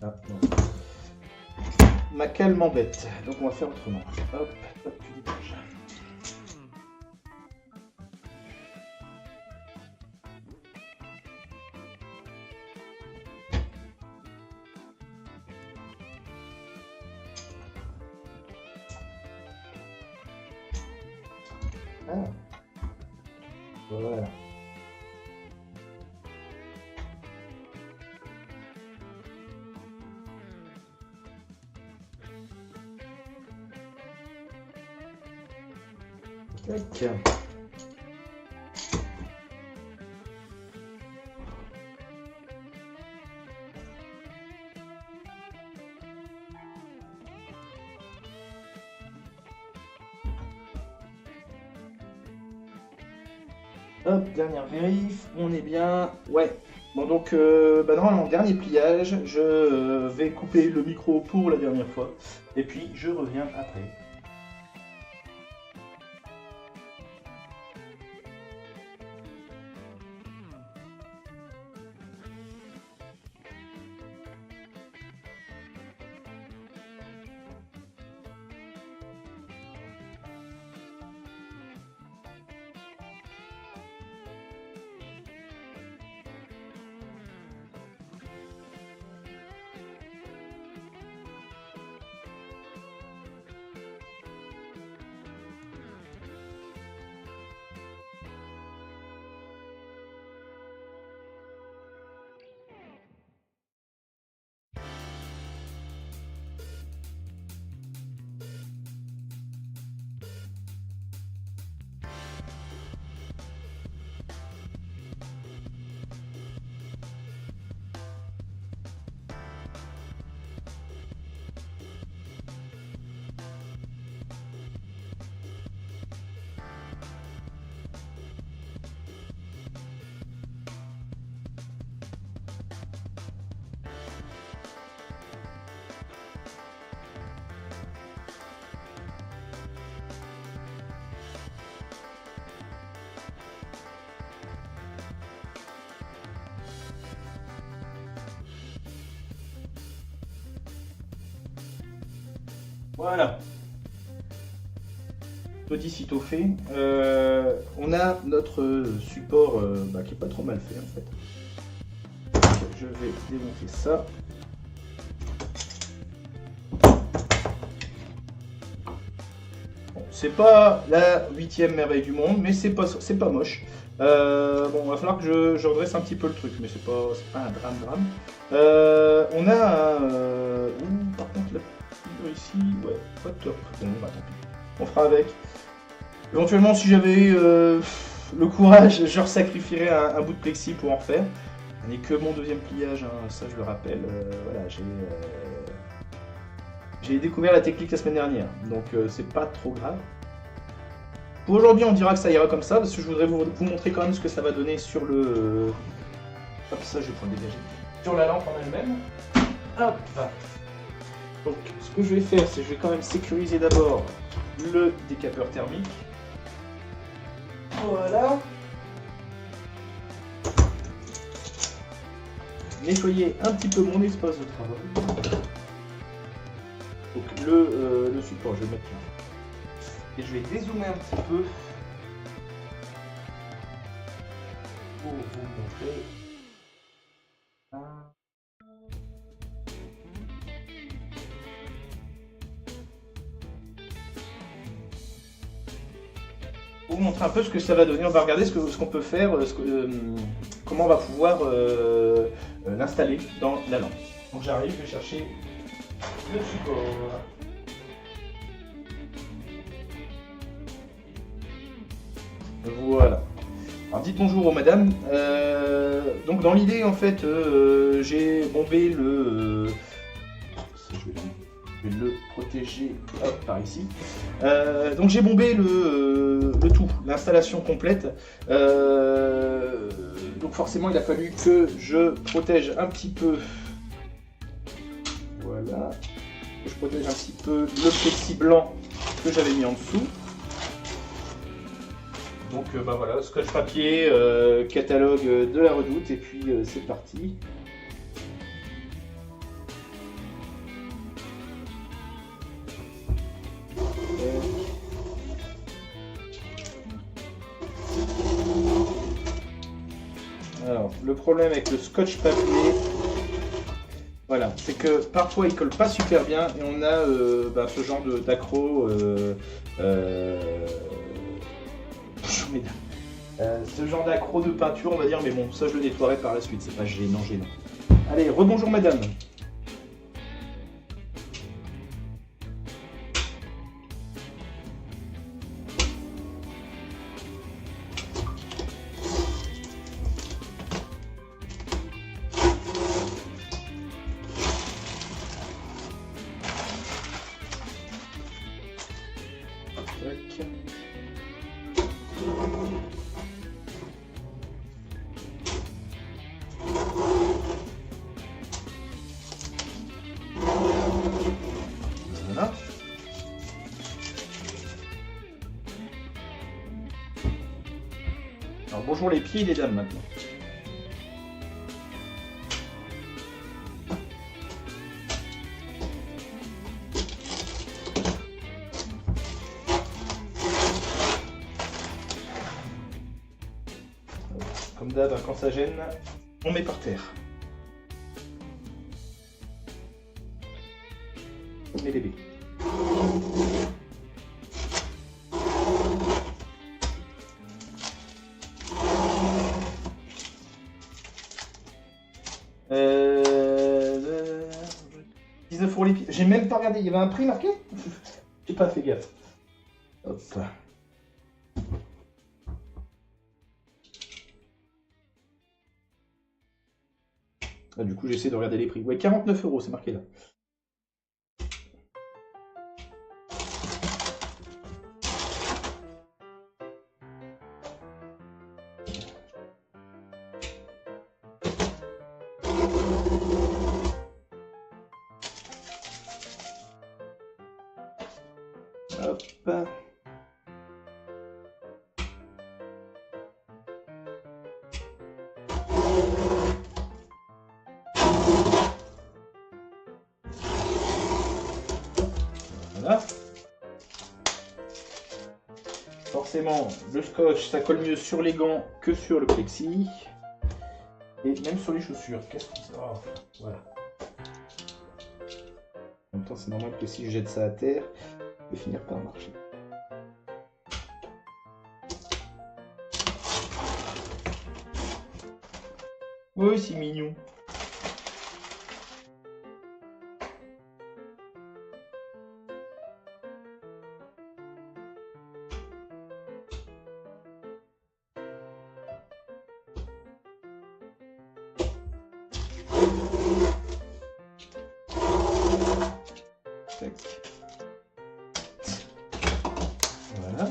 S1: Ah, non. Ma cale m'embête, donc on va faire autrement. Hop, hop, tu détaches. Ah. Voilà. Tac. Hop, dernière vérif, on est bien. Ouais. Bon donc, normalement, dernier pliage, je vais couper le micro pour la dernière fois, et puis je reviens après. Voilà. Petit sitôt fait. On a notre support qui est pas trop mal fait en fait. Donc, je vais démonter ça. Bon, c'est pas la 8e merveille du monde, mais c'est pas moche. Bon, va falloir que je redresse un petit peu le truc, mais c'est pas un drame. On a par contre la fibre ici, ouais, pas top. Bon, bah tant pis. On fera avec. Éventuellement, si j'avais le courage, je sacrifierais un bout de plexi pour en refaire. Ce n'est que mon deuxième pliage, hein, ça je le rappelle. Voilà, j'ai découvert la technique la semaine dernière, donc c'est pas trop grave. Pour aujourd'hui, on dira que ça ira comme ça, parce que je voudrais vous montrer quand même ce que ça va donner sur le... Hop, ça je vais pouvoir le dégager. Sur la lampe en elle-même. Hop. Donc, ce que je vais faire, c'est que je vais quand même sécuriser d'abord le décapeur thermique. Voilà. Nettoyer un petit peu mon espace de travail. Donc le support, je vais le mettre là. Et je vais dézoomer un petit peu pour vous montrer. Pour vous montrer un peu ce que ça va donner. On va regarder ce qu'on peut faire, comment on va pouvoir l'installer dans la lampe. Donc j'arrive, je vais chercher le support. Voilà. Alors dites bonjour aux madames. Donc dans l'idée en fait, j'ai bombé le... je vais le protéger par ici. Donc j'ai bombé le tout, l'installation complète. Donc forcément il a fallu que je protège un petit peu. Voilà. Je protège un petit peu le plexi blanc que j'avais mis en dessous. Donc bah voilà, scotch papier, catalogue de la Redoute, et puis c'est parti. Alors, le problème avec le scotch papier, voilà, c'est que parfois il colle pas super bien et on a ce genre d'accro. Ce genre d'accro de peinture, on va dire, mais bon, ça je le nettoierai par la suite, c'est pas gênant. Allez, rebonjour madame. Tac. Voilà. Alors bonjour les pieds et les dames maintenant. Comme d'hab, quand ça gêne, on met par terre. On met les baies. Euh... 19 € les pieds. J'ai même pas regardé, il y avait un prix marqué? J'ai pas fait gaffe. Hop. Ah, du coup, j'essaie de regarder les prix. Ouais, 49 €, c'est marqué là. Hop. Voilà. Forcément, le scotch, ça colle mieux sur les gants que sur le plexi. Et même sur les chaussures. Qu'est-ce que c'est? Oh, voilà. En même temps, c'est normal que si je jette ça à terre, je vais finir par marcher. Oui, c'est mignon. Voilà.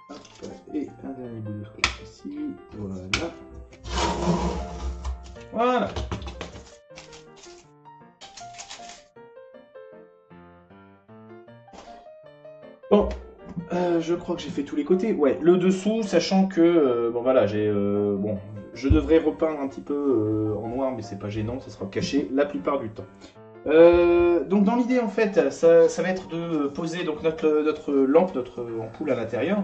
S1: Hop, et un dernier bout de scotch ici. Voilà. Voilà. Bon, je crois que j'ai fait tous les côtés. Ouais, le dessous, sachant que bon voilà, bon, je devrais repeindre un petit peu en noir, mais c'est pas gênant, ça sera caché la plupart du temps. Donc dans l'idée en fait, ça va être de poser donc notre lampe, notre ampoule à l'intérieur,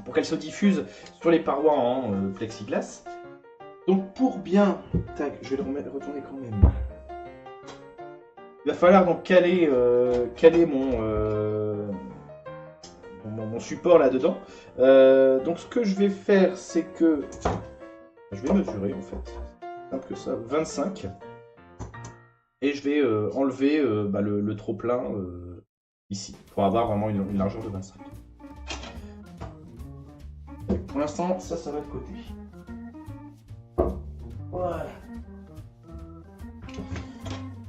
S1: pour qu'elle se diffuse sur les parois en plexiglas. Donc pour bien, tac, je vais le retourner quand même. Il va falloir donc caler mon support là-dedans. Donc ce que je vais faire, c'est que je vais mesurer en fait, simple que ça, 25. Et je vais enlever le trop-plein ici, pour avoir vraiment une largeur de 25. Pour l'instant, ça va de côté. Voilà.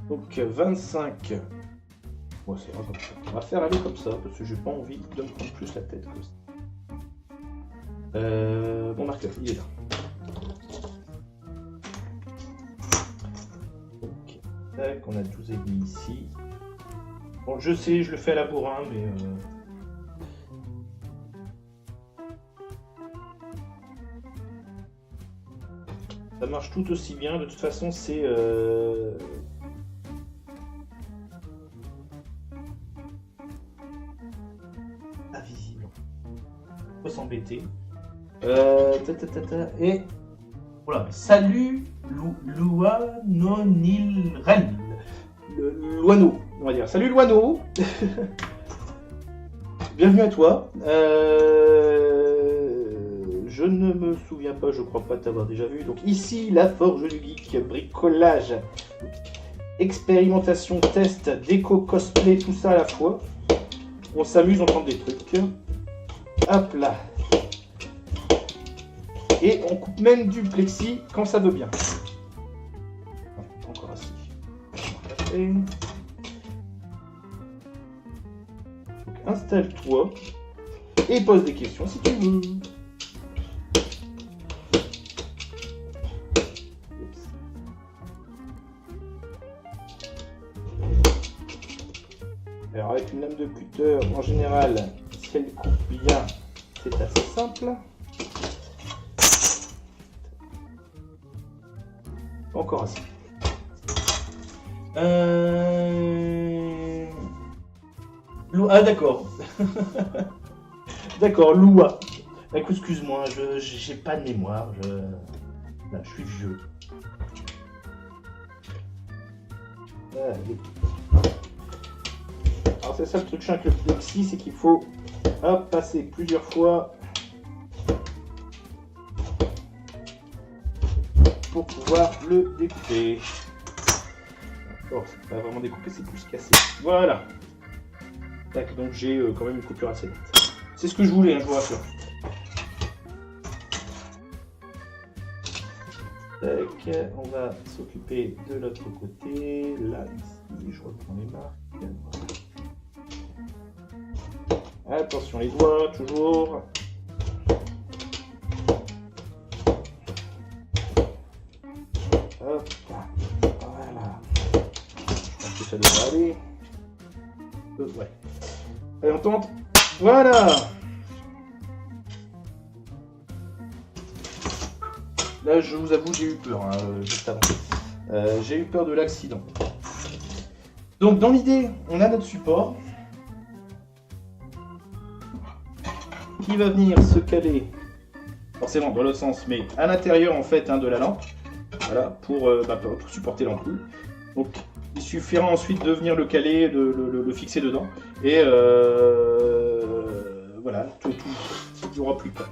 S1: Donc 25. Bon, c'est comme ça. On va faire aller comme ça, parce que j'ai pas envie de me prendre plus la tête que ça. Mon marqueur, il est là. Ok. Tac, on a 12 aiguilles ici. Bon, je sais, je le fais à la bourrin, mais... ça marche tout aussi bien. De toute façon, c'est... invisible. Faut s'embêter. Et... Voilà. Salut, Louanonilren. Loineau, on va dire. Salut Loineau. Bienvenue à toi. Je ne me souviens pas, je crois pas t'avoir déjà vu. Donc ici, la forge du geek, bricolage, expérimentation, test, déco, cosplay, tout ça à la fois. On s'amuse, on tente des trucs. Hop là. Et on coupe même du plexi quand ça veut bien. Encore assis. Donc installe-toi et pose des questions si tu veux. Alors avec une lame de cutter, en général, si elle coupe bien, c'est assez simple. Encore assez. Ah d'accord. D'accord, Loua. Écoute, excuse-moi, j'ai pas de mémoire. Là, je suis vieux. Alors c'est ça le truc chiant avec le plexi, c'est qu'il faut passer plusieurs fois pour pouvoir le découper. D'accord, c'est pas vraiment découpé, c'est plus cassé. Voilà. Tac, donc j'ai quand même une coupure assez nette. C'est ce que je voulais, hein, je vous rassure. Tac, on va s'occuper de l'autre côté. Là, ici, je reprends les marques. Attention les doigts, toujours. Hop, voilà. Je pense que ça devrait aller. Ouais. Allez, on tente. Voilà. Là, je vous avoue, j'ai eu peur, hein, juste avant. J'ai eu peur de l'accident. Donc, dans l'idée, on a notre support qui va venir se caler, forcément dans l'autre sens, mais à l'intérieur en fait de la lampe, voilà, pour supporter l'ampoule. Donc, il suffira ensuite de venir le caler, le fixer dedans, et voilà, tout il n'y aura plus quoi.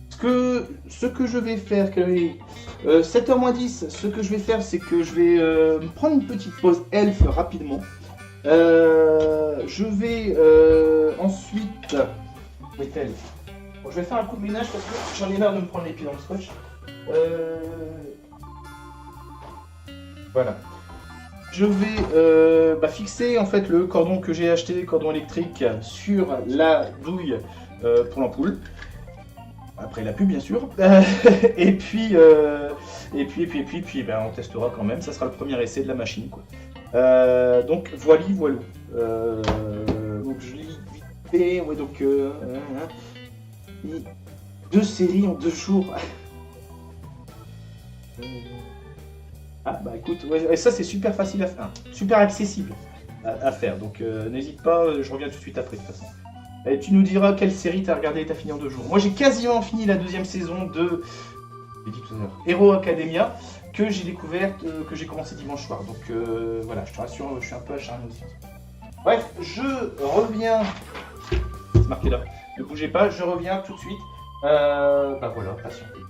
S1: Ce que je vais faire, 7h-10, ce que je vais faire, c'est que je vais prendre une petite pause elfe rapidement. Je vais ensuite... Où est-elle ? Bon, je vais faire un coup de ménage parce que j'en ai marre de me prendre les pieds dans le scotch. Voilà. Je vais fixer en fait le cordon que j'ai acheté, cordon électrique, sur la douille pour l'ampoule. Après la pub bien sûr. Et puis on testera quand même. Ça sera le premier essai de la machine quoi. Donc voilou. Donc je lis vite fait. Ouais, donc 2 séries en 2 jours. Ah bah écoute, ouais, ça c'est super facile à faire, super accessible à faire. Donc n'hésite pas, je reviens tout de suite après de toute façon. Et tu nous diras quelle série t'as regardé et t'as fini en 2 jours. Moi j'ai quasiment fini la 2e saison de Hero Academia que j'ai découverte, que j'ai commencé dimanche soir. Donc voilà, je te rassure, je suis un peu acharné aussi. Bref, je reviens. C'est marqué là. Ne bougez pas, je reviens tout de suite. Bah voilà, patientez.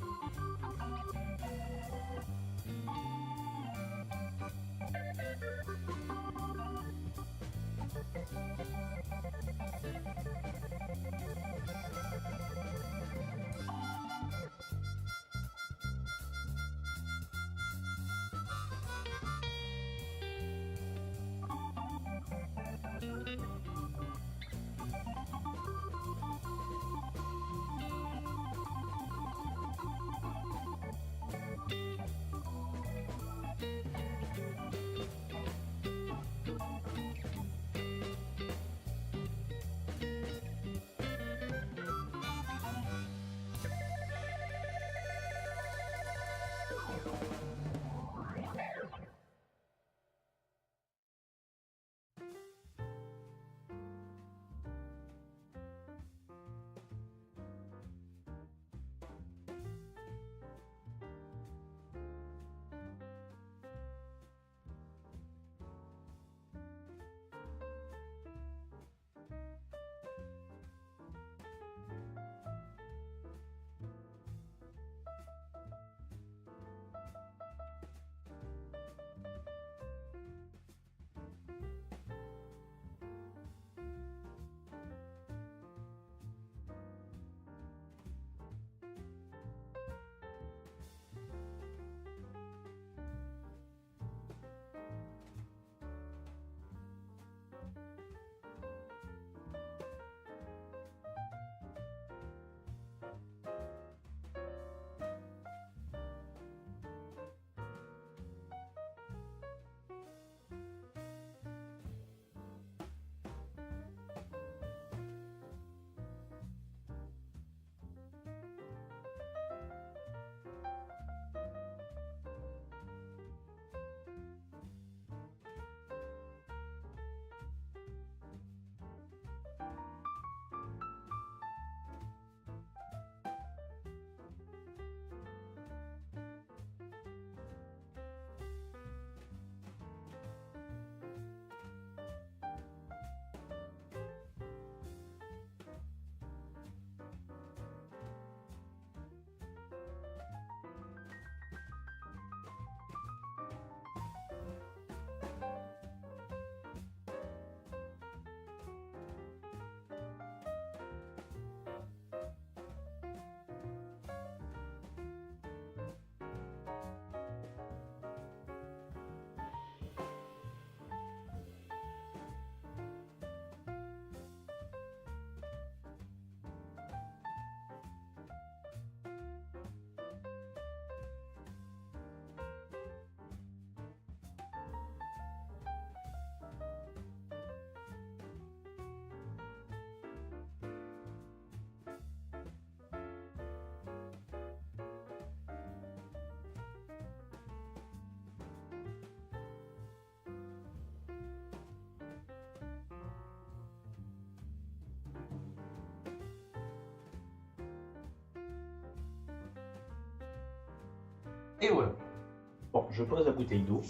S1: Et voilà. Bon, je pose la bouteille d'eau.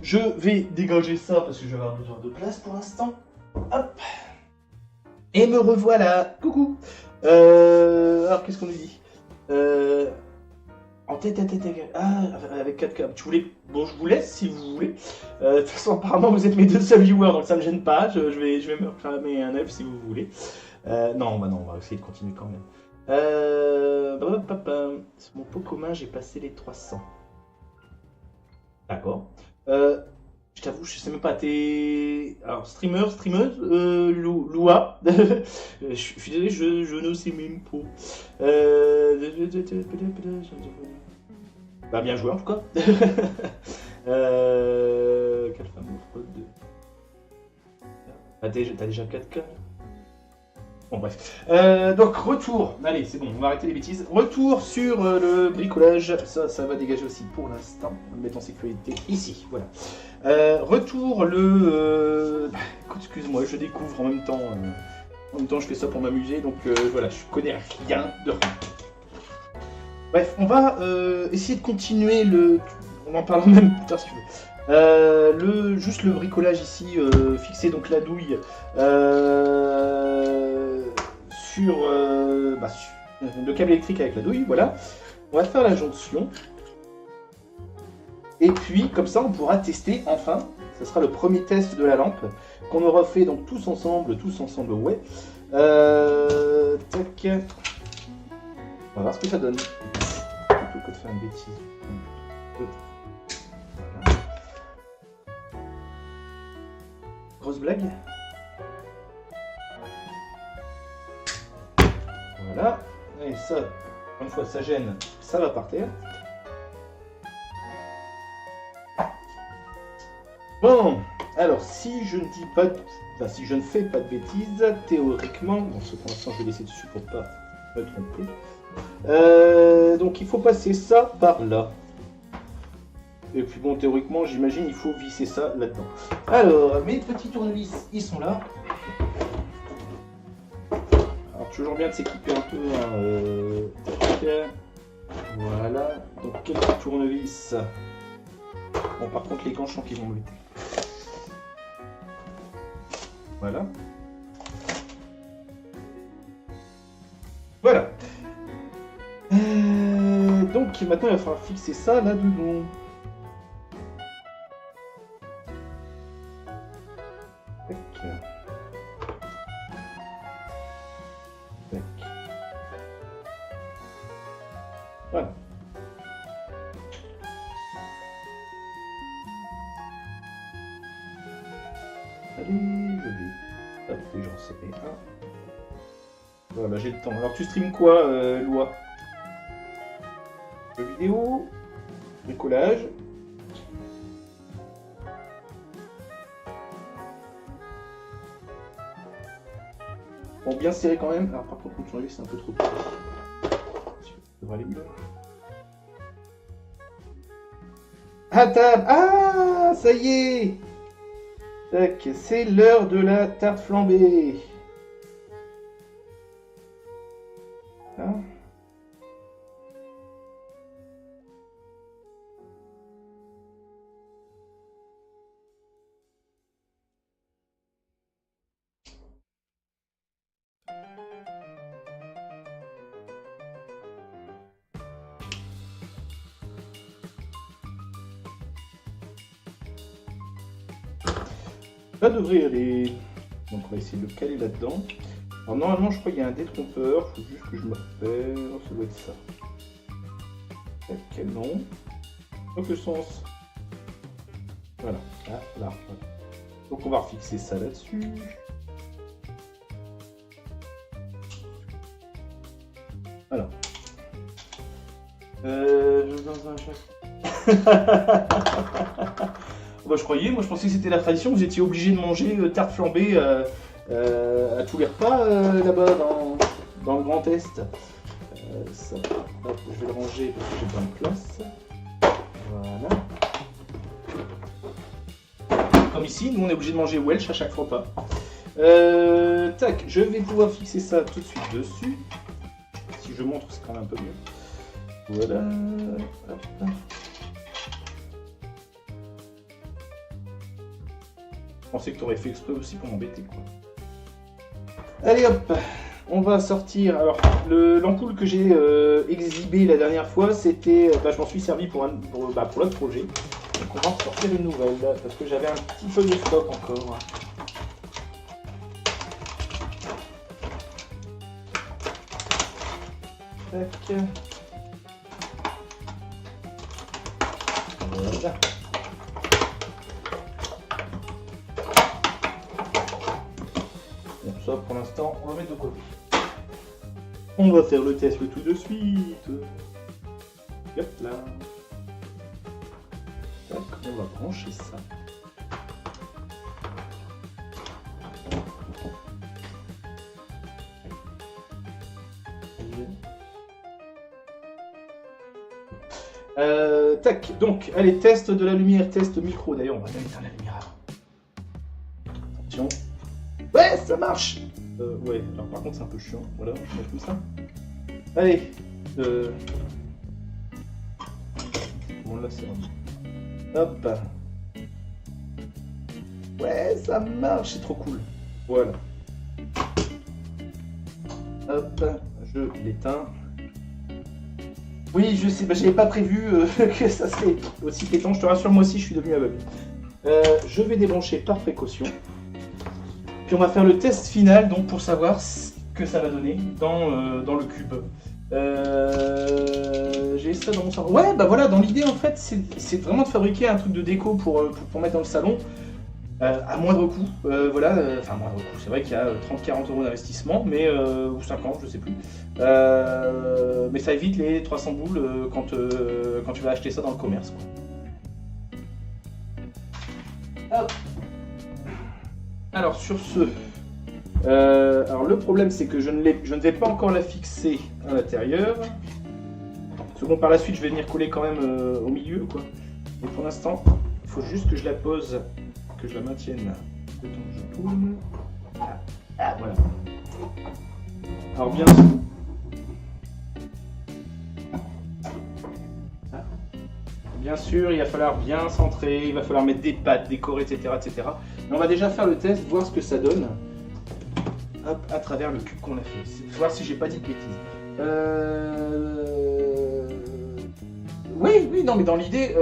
S1: Je vais dégager ça parce que je vais avoir besoin de place pour l'instant. Hop. Et me revoilà. Coucou. Alors, qu'est-ce qu'on nous dit en tête à tête avec 4 câbles. Bon, je vous laisse si vous voulez. De toute façon, apparemment, vous êtes mes deux seuls viewers, donc ça me gêne pas. Je vais me reclamer un elfe si vous voulez. Non, on va essayer de continuer quand même. Sur mon pot commun, j'ai passé les 300. D'accord. Je t'avoue, je sais même pas. T'es. Alors, streameuse, Loua. Je suis désolé, je ne sais même pas. Bah, bien joué en tout cas. Quelle femme offre de. T'as déjà 4K. Bon, bref. Donc, retour. Allez, c'est bon, on va arrêter les bêtises. Retour sur le bricolage. Ça va dégager aussi pour l'instant. On va le mettre en sécurité ici. Voilà. Retour écoute, excuse-moi, je découvre en même temps. En même temps, je fais ça pour m'amuser. Donc, voilà, je connais rien de rien. Bref, on va essayer de continuer le. On en parlera même plus tard si tu veux. Juste le bricolage ici, fixer donc la douille sur le câble électrique avec la douille, voilà. On va faire la jonction. Et puis, comme ça, on pourra tester enfin. Ce sera le premier test de la lampe qu'on aura fait donc tous ensemble, ouais. Tac. On va voir ce que ça donne. Plutôt que de faire une bêtise. Voilà. Grosse blague. Voilà. Et ça, une fois ça gêne, ça va par terre. Bon, alors si je ne dis pas, si je ne fais pas de bêtises, théoriquement, bon, pour l'instant je vais laisser dessus pour pas me tromper. Donc il faut passer ça par là. Et puis bon, théoriquement, j'imagine il faut visser ça là-dedans. Alors, mes petits tournevis, ils sont là. Alors toujours bien de s'équiper un peu. Voilà. Donc quelques tournevis. Bon, par contre, les gants, je sens qu'ils vont me lutter. Voilà. Voilà. Donc maintenant, il va falloir fixer ça là-dedans. Tac. Tac. Voilà. Allez, je vais. Hop, et j'en sais un. Voilà, j'ai le temps. Alors, tu streams quoi, Loa? Jeux vidéo, bricolage. Bon, bien serré quand même. Alors, par contre, le tournevis, c'est un peu trop petit. Ça devrait aller mieux. À table. Ah, ça y est. Tac, c'est l'heure de la tarte flambée. Ah. Ça devrait aller. Donc on va essayer de le caler là-dedans. Alors normalement je crois qu'il y a un détrompeur, faut juste que je me repère, ça doit être ça. Quel nom? Dans quel sens? Voilà, là, voilà. Donc on va refixer ça là-dessus. Voilà. Dans un Bah, je croyais, moi je pensais que c'était la tradition, vous étiez obligé de manger tarte flambée à tous les repas là-bas dans le Grand Est. Ça, hop, je vais le ranger parce que j'ai pas de place. Voilà. Comme ici, nous on est obligé de manger Welsh à chaque repas. Tac, je vais pouvoir fixer ça tout de suite dessus. Si je montre, c'est quand même un peu mieux. Voilà. Hop. Je pensais que tu aurais fait exprès aussi pour m'embêter, quoi. Allez hop, on va sortir. Alors, l'ampoule que j'ai exhibée la dernière fois, c'était. Je m'en suis servi pour l'autre projet. Donc, on va en sortir une nouvelle, parce que j'avais un petit peu de stock encore. Tac. Voilà. Bon, ça pour l'instant, on va mettre de côté. On va faire le test tout de suite. Hop là. Tac, on va brancher ça. Tac, donc, allez, test de la lumière, test micro. D'ailleurs, on va éteindre la lumière avant. Attention. Ouais, ça marche. Ouais, alors par contre, c'est un peu chiant. Voilà, on va mettre comme ça. Allez. Bon, là, c'est bon. Hop. Ouais, ça marche, c'est trop cool. Voilà. Hop, je l'éteins. Oui, je sais, j'avais pas prévu que ça serait aussi pétant. Je te rassure, moi aussi, je suis devenu aveugle. Je vais débrancher par précaution. Puis on va faire le test final, donc pour savoir ce que ça va donner dans le cube. J'ai ça dans mon salon. Ouais, bah voilà, dans l'idée, en fait, c'est vraiment de fabriquer un truc de déco pour mettre dans le salon. À moindre coût, voilà, enfin moindre coût, c'est vrai qu'il y a 30-40 euros d'investissement, mais ou 50, je sais plus. Mais ça évite les 300 boules quand tu vas acheter ça dans le commerce, quoi. Hop. Alors sur ce, alors le problème c'est que je ne vais pas encore la fixer à l'intérieur. Parce que bon, par la suite je vais venir coller quand même au milieu, quoi. Et pour l'instant, il faut juste que je la pose, que je la maintienne le temps que je tourne. Ah, voilà. Alors bien sûr, il va falloir bien centrer, il va falloir mettre des pattes, décorer, etc., etc. Mais on va déjà faire le test, voir ce que ça donne. Hop, à travers le cube qu'on a fait. Voir si j'ai pas dit de bêtises. Oui, non, mais dans l'idée,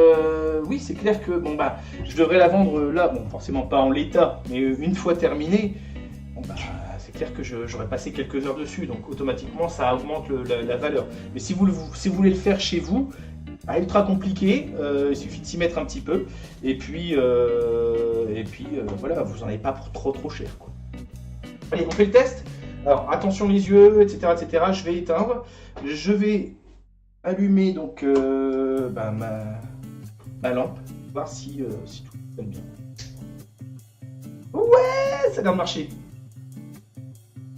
S1: oui, c'est clair que bon bah, je devrais la vendre là, bon, forcément pas en l'état, mais une fois terminée, bon bah, c'est clair que j'aurais passé quelques heures dessus, donc automatiquement ça augmente la valeur. Mais si vous voulez le faire chez vous, pas ultra compliqué, il suffit de s'y mettre un petit peu, et puis voilà, vous en avez pas pour trop cher, quoi. Allez, on fait le test. Alors attention les yeux, etc., etc. Je vais éteindre, je vais allumer donc ma lampe, voir si tout fonctionne bien. Ouais, ça a l'air de marcher.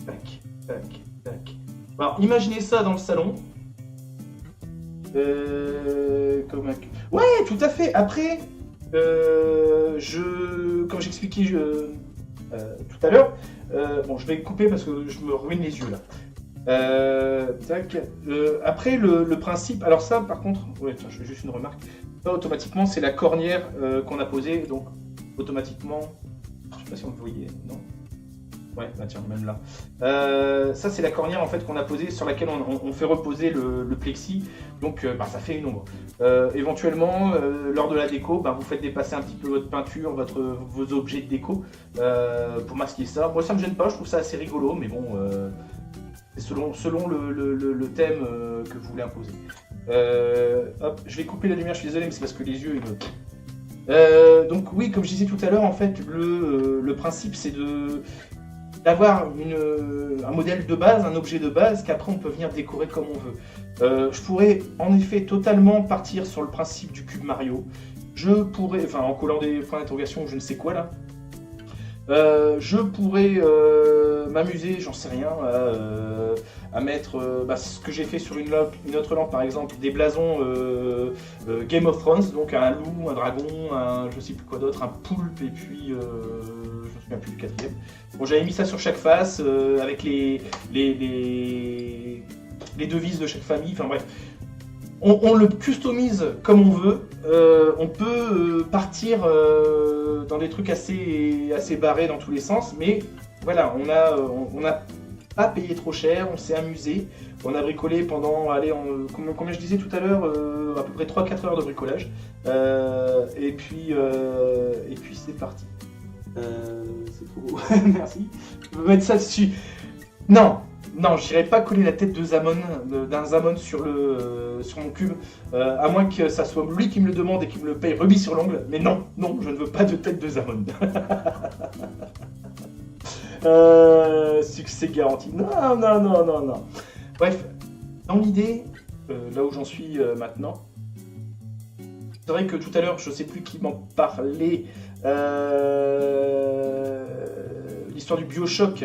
S1: Tac, tac, tac. Alors imaginez ça dans le salon. Ouais, tout à fait. Après, comme j'expliquais tout à l'heure, bon, je vais couper parce que je me ruine les yeux là. Tac. Après, le principe. Alors, ça, par contre, ouais, attends, je fais juste une remarque. Ça, automatiquement, c'est la cornière qu'on a posée. Donc, automatiquement. Je sais pas si on le voyait, non? Ouais, bah tiens, même là. Ça, c'est la cornière en fait qu'on a posée sur laquelle on fait reposer le plexi. Donc, ça fait une ombre. Éventuellement, lors de la déco, vous faites dépasser un petit peu votre peinture, vos objets de déco pour masquer ça. Moi, ça me gêne pas. Je trouve ça assez rigolo, mais bon, c'est selon le thème que vous voulez imposer. Hop, je vais couper la lumière. Je suis désolé, mais c'est parce que les yeux, ils me... donc oui, comme je disais tout à l'heure, en fait, le principe, c'est d'avoir un modèle de base, un objet de base qu'après on peut venir décorer comme on veut. Je pourrais en effet totalement partir sur le principe du cube Mario. Je pourrais, enfin en collant des points d'interrogation ou je ne sais quoi là, je pourrais m'amuser, j'en sais rien, à mettre ce que j'ai fait sur une autre lampe par exemple, des blasons Game of Thrones, donc un loup, un dragon, je sais plus quoi d'autre, un poulpe et puis je ne me souviens plus du quatrième. Bon, j'avais mis ça sur chaque face avec les devises de chaque famille, enfin bref. on le customise comme on veut. On peut partir dans des trucs assez barrés dans tous les sens, mais voilà, on a pas payé trop cher, on s'est amusé. On a bricolé pendant, allez, combien je disais tout à l'heure, à peu près 3-4 heures de bricolage. Et puis c'est parti. C'est trop beau, merci. Je vais mettre ça dessus. Non, j'irai pas coller la tête d'un Zamon sur mon cube, à moins que ça soit lui qui me le demande et qui me le paye rubis sur l'ongle. Mais non, je ne veux pas de tête de Zamon. Succès garanti. Non. Bref, dans l'idée, là où j'en suis maintenant, c'est vrai que tout à l'heure, je sais plus qui m'en parlait, l'histoire du Bioshock,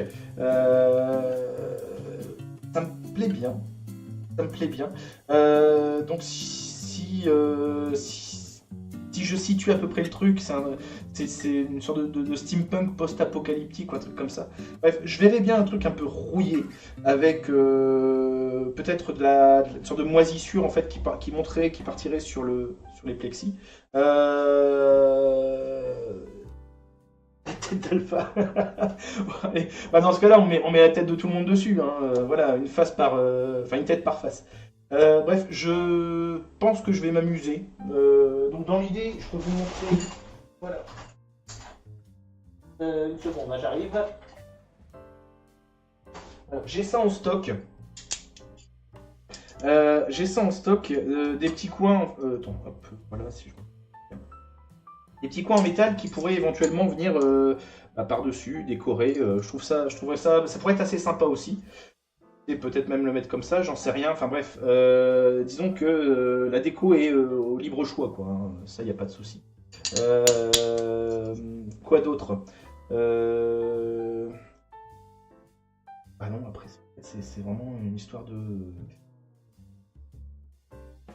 S1: ça me plaît bien. Donc si je situe à peu près le truc, c'est une sorte de steampunk post-apocalyptique ou un truc comme ça. Bref, je verrais bien un truc un peu rouillé, avec peut-être une sorte de moisissure en fait qui partirait sur les plexis. La tête d'Alpha. Ouais. Bah, dans ce cas-là, on met la tête de tout le monde dessus. Hein. Voilà, une tête par face. Bref, je pense que je vais m'amuser. Donc dans l'idée, je peux vous montrer. Voilà. Une seconde, là j'arrive. J'ai ça en stock. Des petits coins. Attends, hop, voilà, si je. Des petits coins en métal qui pourraient éventuellement venir par-dessus, décorer. Je trouverais ça pourrait être assez sympa aussi. Et peut-être même le mettre comme ça, j'en sais rien. Enfin bref, disons que la déco est au libre choix, quoi. Hein. Ça, y a pas de souci. Quoi d'autre Ah non, après, c'est vraiment une histoire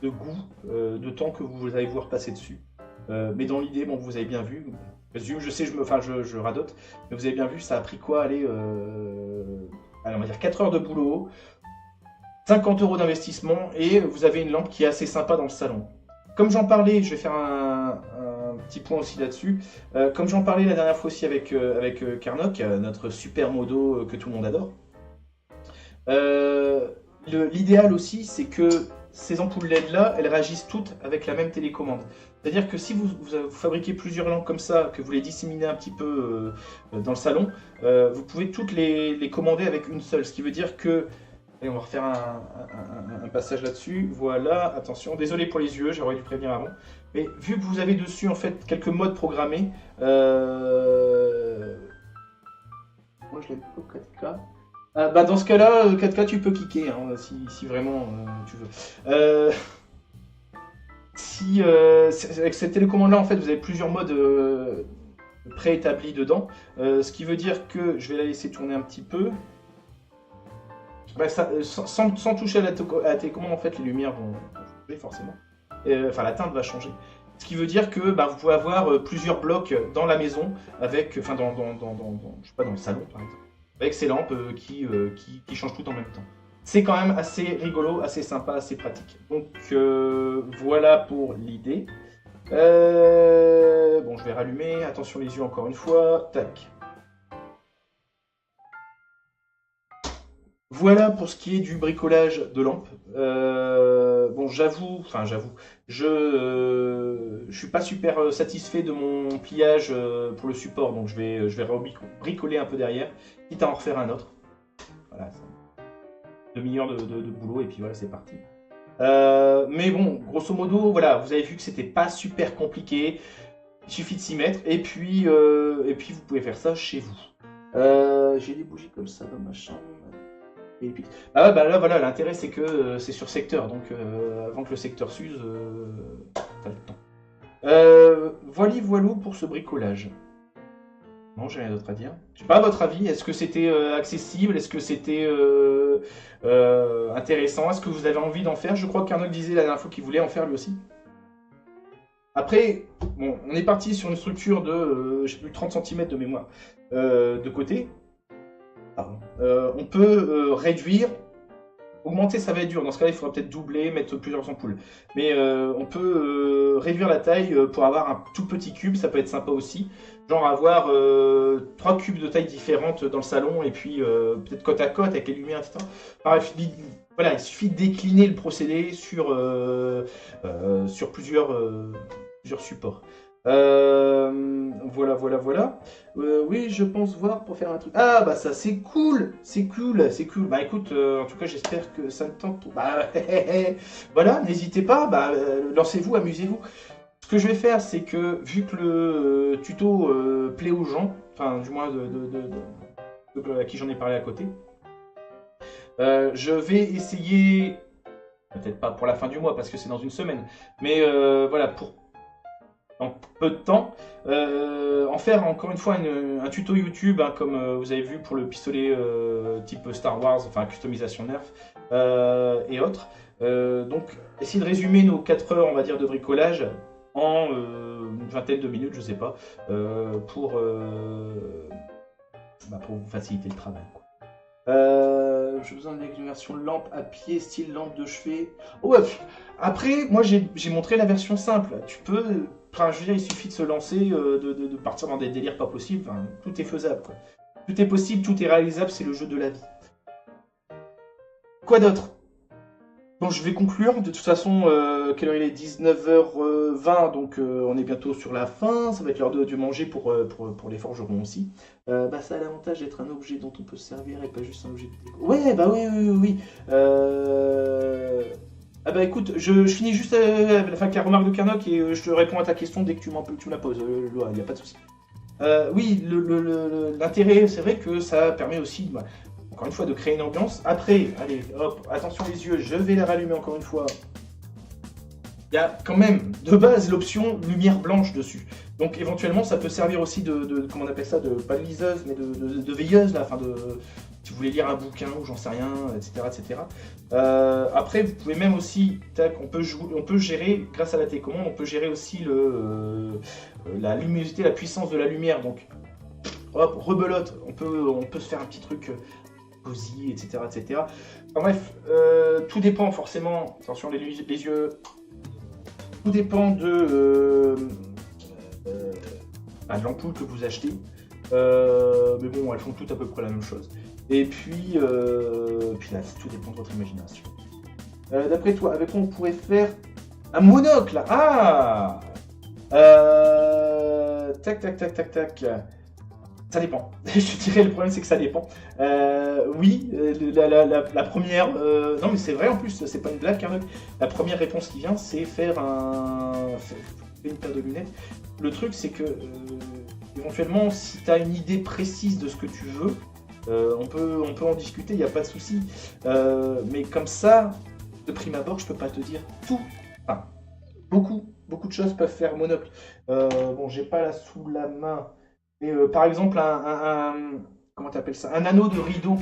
S1: de goût, de temps que vous allez voir passer dessus. Mais dans l'idée, bon, vous avez bien vu. Je sais, je radote, mais vous avez bien vu, ça a pris quoi? Allez, on va dire 4 heures de boulot, 50 € d'investissement, et vous avez une lampe qui est assez sympa dans le salon. Comme j'en parlais, je vais faire un petit point aussi là-dessus. Comme j'en parlais la dernière fois aussi avec Karnok, notre super modo que tout le monde adore. L'idéal aussi, c'est que ces ampoules LED-là, elles réagissent toutes avec la même télécommande. C'est-à-dire que si vous fabriquez plusieurs lampes comme ça, que vous les disséminez un petit peu dans le salon, vous pouvez toutes les commander avec une seule. Ce qui veut dire que... Et on va refaire un passage là-dessus. Voilà, attention, désolé pour les yeux, j'aurais dû prévenir avant. Mais vu que vous avez dessus en fait quelques modes programmés, moi je l'aime pas 4K. Bah dans ce cas-là, 4K tu peux kicker hein, si vraiment tu veux. Avec cette télécommande-là, en fait, vous avez plusieurs modes préétablis dedans. Ce qui veut dire que je vais la laisser tourner un petit peu. Bah, sans toucher à la télécommande, en fait, les lumières vont changer forcément. Enfin, la teinte va changer. Ce qui veut dire que vous pouvez avoir plusieurs blocs dans la maison, avec, enfin, je sais pas, dans le salon, par exemple, avec ces lampes qui changent tout en même temps. C'est quand même assez rigolo, assez sympa, assez pratique. Donc voilà pour l'idée. Bon, je vais rallumer. Attention les yeux encore une fois. Tac. Voilà pour ce qui est du bricolage de lampes. Bon, j'avoue, je suis pas super satisfait de mon pliage pour le support, donc je vais bricoler un peu derrière, quitte à en refaire un autre. Voilà, demi-heure de boulot et puis voilà, c'est parti. Mais bon, grosso modo, voilà, vous avez vu que c'était pas super compliqué. Il suffit de s'y mettre et puis vous pouvez faire ça chez vous. J'ai des bougies comme ça dans ma chambre. Et puis... là voilà, l'intérêt c'est que c'est sur secteur, donc avant que le secteur s'use, t'as le temps. Voilà pour ce bricolage. Non, j'ai rien d'autre à dire. Je sais pas, à votre avis, est-ce que c'était accessible? Est-ce que c'était intéressant? Est-ce que vous avez envie d'en faire? Je crois qu'Arnold disait la dernière fois qu'il voulait en faire lui aussi. Après, bon, on est parti sur une structure de, je sais plus, 30 cm de mémoire de côté. On peut réduire Augmenter, ça va être dur. Dans ce cas-là, il faudra peut-être doubler, mettre plusieurs ampoules. Mais on peut réduire la taille pour avoir un tout petit cube, ça peut être sympa aussi. Genre avoir 3 cubes de taille différentes dans le salon et puis peut-être côte à côte avec les lumières, etc. Bref, voilà, il suffit de décliner le procédé sur plusieurs supports. Voilà, voilà, voilà. Oui, je pense voir pour faire un truc. Ah, bah ça, c'est cool, c'est cool, c'est cool. Bah écoute, en tout cas, j'espère que ça ne tente pas. Bah, voilà, n'hésitez pas, bah, lancez-vous, amusez-vous. Ce que je vais faire, c'est que vu que le tuto plaît aux gens, enfin, du moins à qui j'en ai parlé à côté, je vais essayer, peut-être pas pour la fin du mois parce que c'est dans une semaine, mais voilà, pour en peu de temps, en faire encore une fois un tuto YouTube, hein, comme vous avez vu pour le pistolet type Star Wars, enfin customisation Nerf et autres. Donc, essayer de résumer nos 4 heures, on va dire, de bricolage en une vingtaine de minutes, je sais pas, pour vous faciliter le travail, quoi. J'ai besoin d'une version lampe à pied, style lampe de chevet. Oh, ouais. Après, moi j'ai montré la version simple. Tu peux, enfin, je veux dire, il suffit de se lancer, de partir dans des délires pas possibles. Enfin, tout est faisable, quoi. Tout est possible, tout est réalisable, c'est le jeu de la vie. Quoi d'autre? Bon, je vais conclure. De toute façon, quelle heure il est? 19h20, donc on est bientôt sur la fin. Ça va être l'heure de manger pour les forgerons aussi. Bah, ça a l'avantage d'être un objet dont on peut se servir et pas juste un objet de déco. Ouais, bah oui, oui, oui, oui. Ah bah écoute, je finis juste avec la remarque de Carnock et je te réponds à ta question dès que tu me la poses, Loa, il n'y a pas de souci. Oui, l'intérêt, c'est vrai que ça permet aussi, bah, encore une fois, de créer une ambiance. Après, allez, hop, attention les yeux, je vais la rallumer encore une fois. Il y a quand même, de base, l'option lumière blanche dessus. Donc éventuellement, ça peut servir aussi comment on appelle ça, pas de liseuse, mais de veilleuse, là, enfin si vous voulez lire un bouquin ou j'en sais rien, etc. etc. Après, vous pouvez même aussi, tac, on peut gérer, grâce à la télécommande, on peut gérer aussi la luminosité, la puissance de la lumière. Donc, hop, rebelote, on peut se faire un petit truc cosy, etc. etc. Enfin, bref, tout dépend forcément, attention les yeux, tout dépend de l'ampoule que vous achetez. Mais bon, elles font toutes à peu près la même chose. Et puis là, tout dépend de votre imagination. D'après toi, avec quoi on pourrait faire un monocle? Ah, tac, tac, tac, tac, tac. Ça dépend. Je dirais le problème c'est que ça dépend. Oui, la première. Non mais c'est vrai en plus, c'est pas une blague, Carnock. La première réponse qui vient, c'est faire une paire de lunettes. Le truc c'est que éventuellement, si tu as une idée précise de ce que tu veux, on peut en discuter, il n'y a pas de souci. Mais comme ça, de prime abord, je peux pas te dire tout. Enfin, beaucoup de choses peuvent faire monocle. Bon, j'ai pas là sous la main. Mais par exemple, comment t'appelles ça? Un anneau de rideau.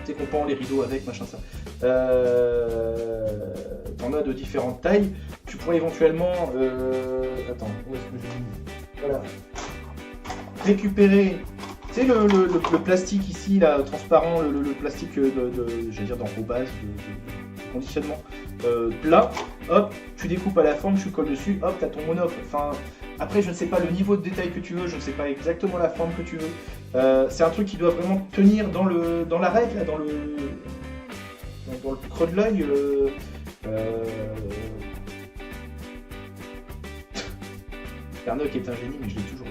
S1: Tu sais qu'on pend les rideaux avec, machin ça. T'en as de différentes tailles. Tu pourrais éventuellement... Attends, où est-ce que j'ai mis? Voilà. Récupérer... Tu sais le plastique ici, là, transparent, le plastique j'allais dire d'enrobage, de conditionnement plat. Hop, tu découpes à la forme, tu colles dessus, hop, t'as ton monocle. Enfin... Après, je ne sais pas le niveau de détail que tu veux, je ne sais pas exactement la forme que tu veux. C'est un truc qui doit vraiment tenir dans l'arête, là, dans le creux de l'œil. Carnock est un génie, mais je l'ai toujours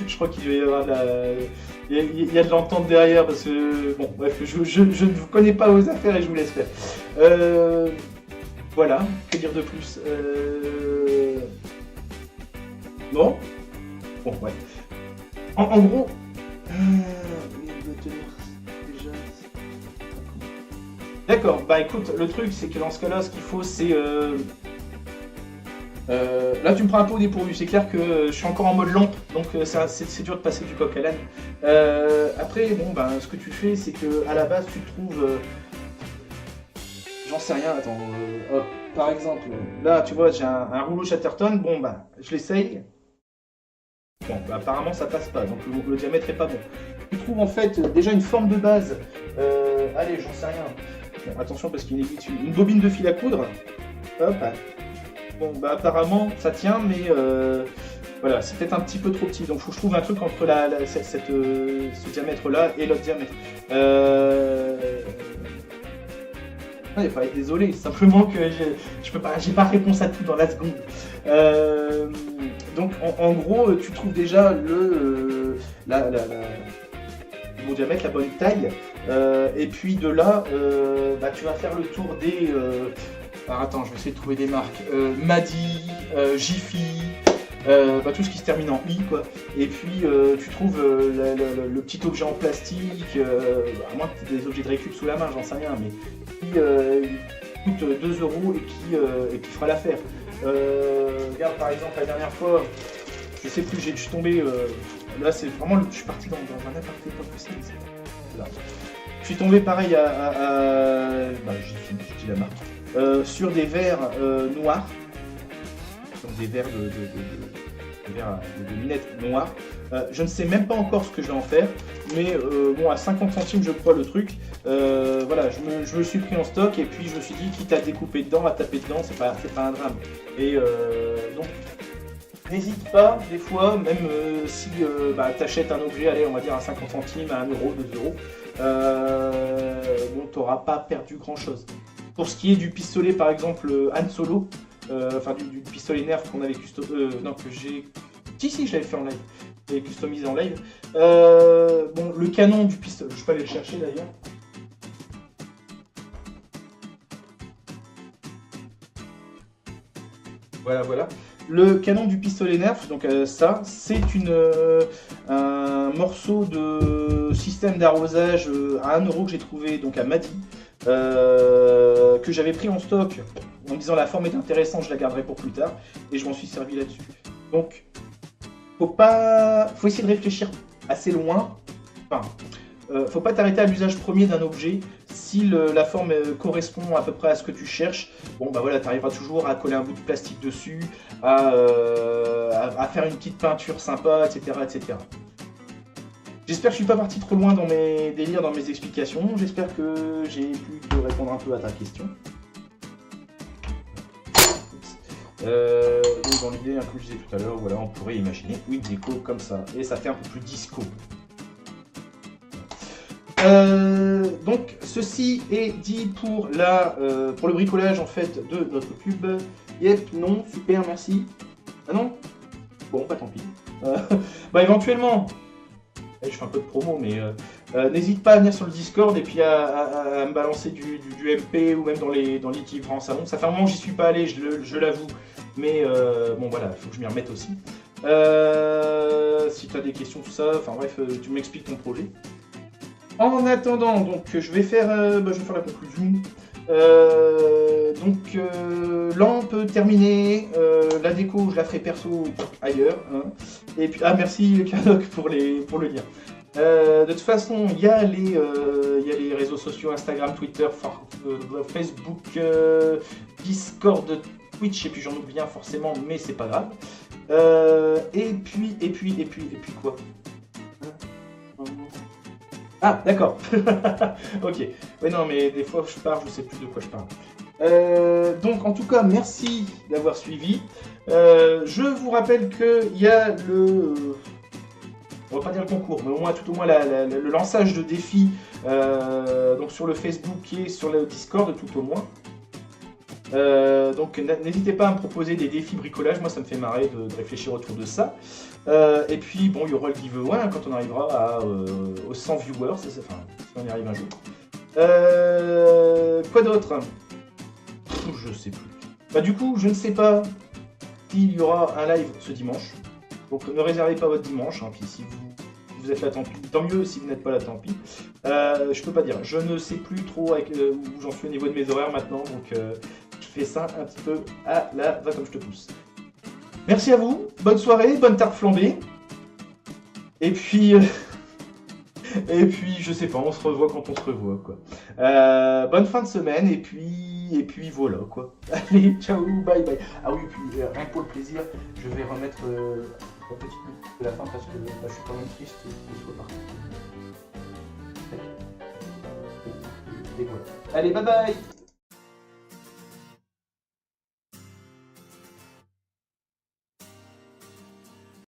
S1: Je crois qu'il doit y avoir il y a de l'entente derrière parce que, bon, bref, je ne vous connais pas vos affaires et je vous laisse faire. Voilà, que dire de plus? Non. Bon, ouais. En gros, d'accord, bah écoute, le truc c'est que dans ce cas-là, ce qu'il faut c'est... là tu me prends un peu au dépourvu, c'est clair que je suis encore en mode lampe, donc c'est dur de passer du coq à l'âne. Après, bon, ben, ce que tu fais, c'est que à la base tu trouves... j'en sais rien, attends, hop, par exemple, là tu vois j'ai un rouleau Chatterton, bon bah je l'essaye, Bon, bah, apparemment ça passe pas, donc le diamètre est pas bon. Tu trouves en fait déjà une forme de base. Allez, j'en sais rien. Bon, attention parce qu'il y a une bobine de fil à coudre. Hop. Bon, bah apparemment ça tient, mais voilà, c'est peut-être un petit peu trop petit. Donc faut que je trouve un truc entre ce diamètre-là et l'autre diamètre. Ouais, pas être désolé, simplement que j'ai pas réponse à tout dans la seconde. Donc en gros, tu trouves déjà mon diamètre, la bonne taille, et puis de là, bah, tu vas faire le tour des. Alors attends, je vais essayer de trouver des marques. Madi, Jiffy. Bah, tout ce qui se termine en i, quoi. Et puis tu trouves le petit objet en plastique, à moins que tu aies des objets de récup sous la main, j'en sais rien, mais qui coûte 2 € et qui fera l'affaire. Regarde par exemple la dernière fois, je sais plus, je suis tombé, là c'est vraiment, je suis parti dans un aparté pas possible. Là. Je suis tombé pareil bah, je dis la marque, sur des verres noirs. Donc des verres de lunettes noires. Je ne sais même pas encore ce que je vais en faire, mais bon, à 50 centimes je crois le truc. Voilà, je me suis pris en stock et puis je me suis dit, quitte à découper dedans, à taper dedans, c'est pas un drame. Et donc n'hésite pas, des fois, même si bah, tu achètes un objet, allez, on va dire à 50 centimes, à 1 €, 2 €, bon, tu n'auras pas perdu grand chose. Pour ce qui est du pistolet, par exemple, Han Solo, enfin du pistolet Nerf qu'on avait non, que j'ai. Si, je l'avais fait en live. Je l'avais customisé en live. Bon, le canon du pistolet, je peux aller le chercher d'ailleurs. Voilà. Le canon du pistolet Nerf, donc ça, c'est un morceau de système d'arrosage à 1 € que j'ai trouvé donc à Madi, que j'avais pris en stock en me disant la forme est intéressante, je la garderai pour plus tard, et je m'en suis servi là-dessus. Donc, faut essayer de réfléchir assez loin. Enfin, faut pas t'arrêter à l'usage premier d'un objet. Si la forme correspond à peu près à ce que tu cherches, bon bah voilà, tu arriveras toujours à coller un bout de plastique dessus, à faire une petite peinture sympa, etc. J'espère que je suis pas parti trop loin dans mes délires, dans mes explications. J'espère que j'ai pu te répondre un peu à ta question. Donc dans l'idée, comme je disais tout à l'heure, voilà, on pourrait imaginer une déco comme ça, et ça fait un peu plus disco. Donc ceci est dit pour le bricolage en fait de notre pub. Yep, non, super, merci. Ah non? Bon, bah tant pis. Bah éventuellement, je fais un peu de promo, mais n'hésite pas à venir sur le Discord et puis à me balancer du MP ou même dans les différents salons. Ça fait un moment que j'y suis pas allé, je l'avoue, mais bon voilà, il faut que je m'y remette aussi. Si tu as des questions, tout ça, enfin bref, tu m'expliques ton projet. En attendant, donc je vais faire la conclusion. Donc lampe terminée, la déco je la ferai perso ailleurs. Hein. Et puis merci Karnok pour le lien. De toute façon, il y a les réseaux sociaux Instagram, Twitter, Facebook, Discord, Twitch, et puis j'en oublie un forcément, mais c'est pas grave. Et puis quoi? Ah, d'accord. Ok. Ouais, non, mais des fois, je sais plus de quoi je parle. Donc, en tout cas, merci d'avoir suivi. Je vous rappelle qu'il y a on va pas dire le concours, mais au moins, tout au moins, le lançage de défis donc sur le Facebook et sur le Discord, tout au moins. Donc, n'hésitez pas à me proposer des défis bricolage. Moi, ça me fait marrer de réfléchir autour de ça. Et puis bon, il y aura le giveaway hein, quand on arrivera aux 100 viewers, si on y arrive un jour. Quoi d'autre? Je sais plus. Bah du coup, je ne sais pas s'il y aura un live ce dimanche. Donc ne réservez pas votre dimanche. Hein, puis si vous êtes là, tant pis. Tant mieux si vous n'êtes pas là, tant pis. Je peux pas dire. Je ne sais plus trop où j'en suis au niveau de mes horaires maintenant. Donc je fais ça un petit peu à la va comme je te pousse. Merci à vous, bonne soirée, bonne tarte flambée. Et puis je sais pas, on se revoit quand on se revoit, quoi. Bonne fin de semaine, et puis voilà, quoi. Allez, ciao, bye bye. Ah oui, puis rien que pour le plaisir, je vais remettre la petite musique de la fin parce que je suis quand même triste qu'il soit parti. Et voilà. Allez, bye bye.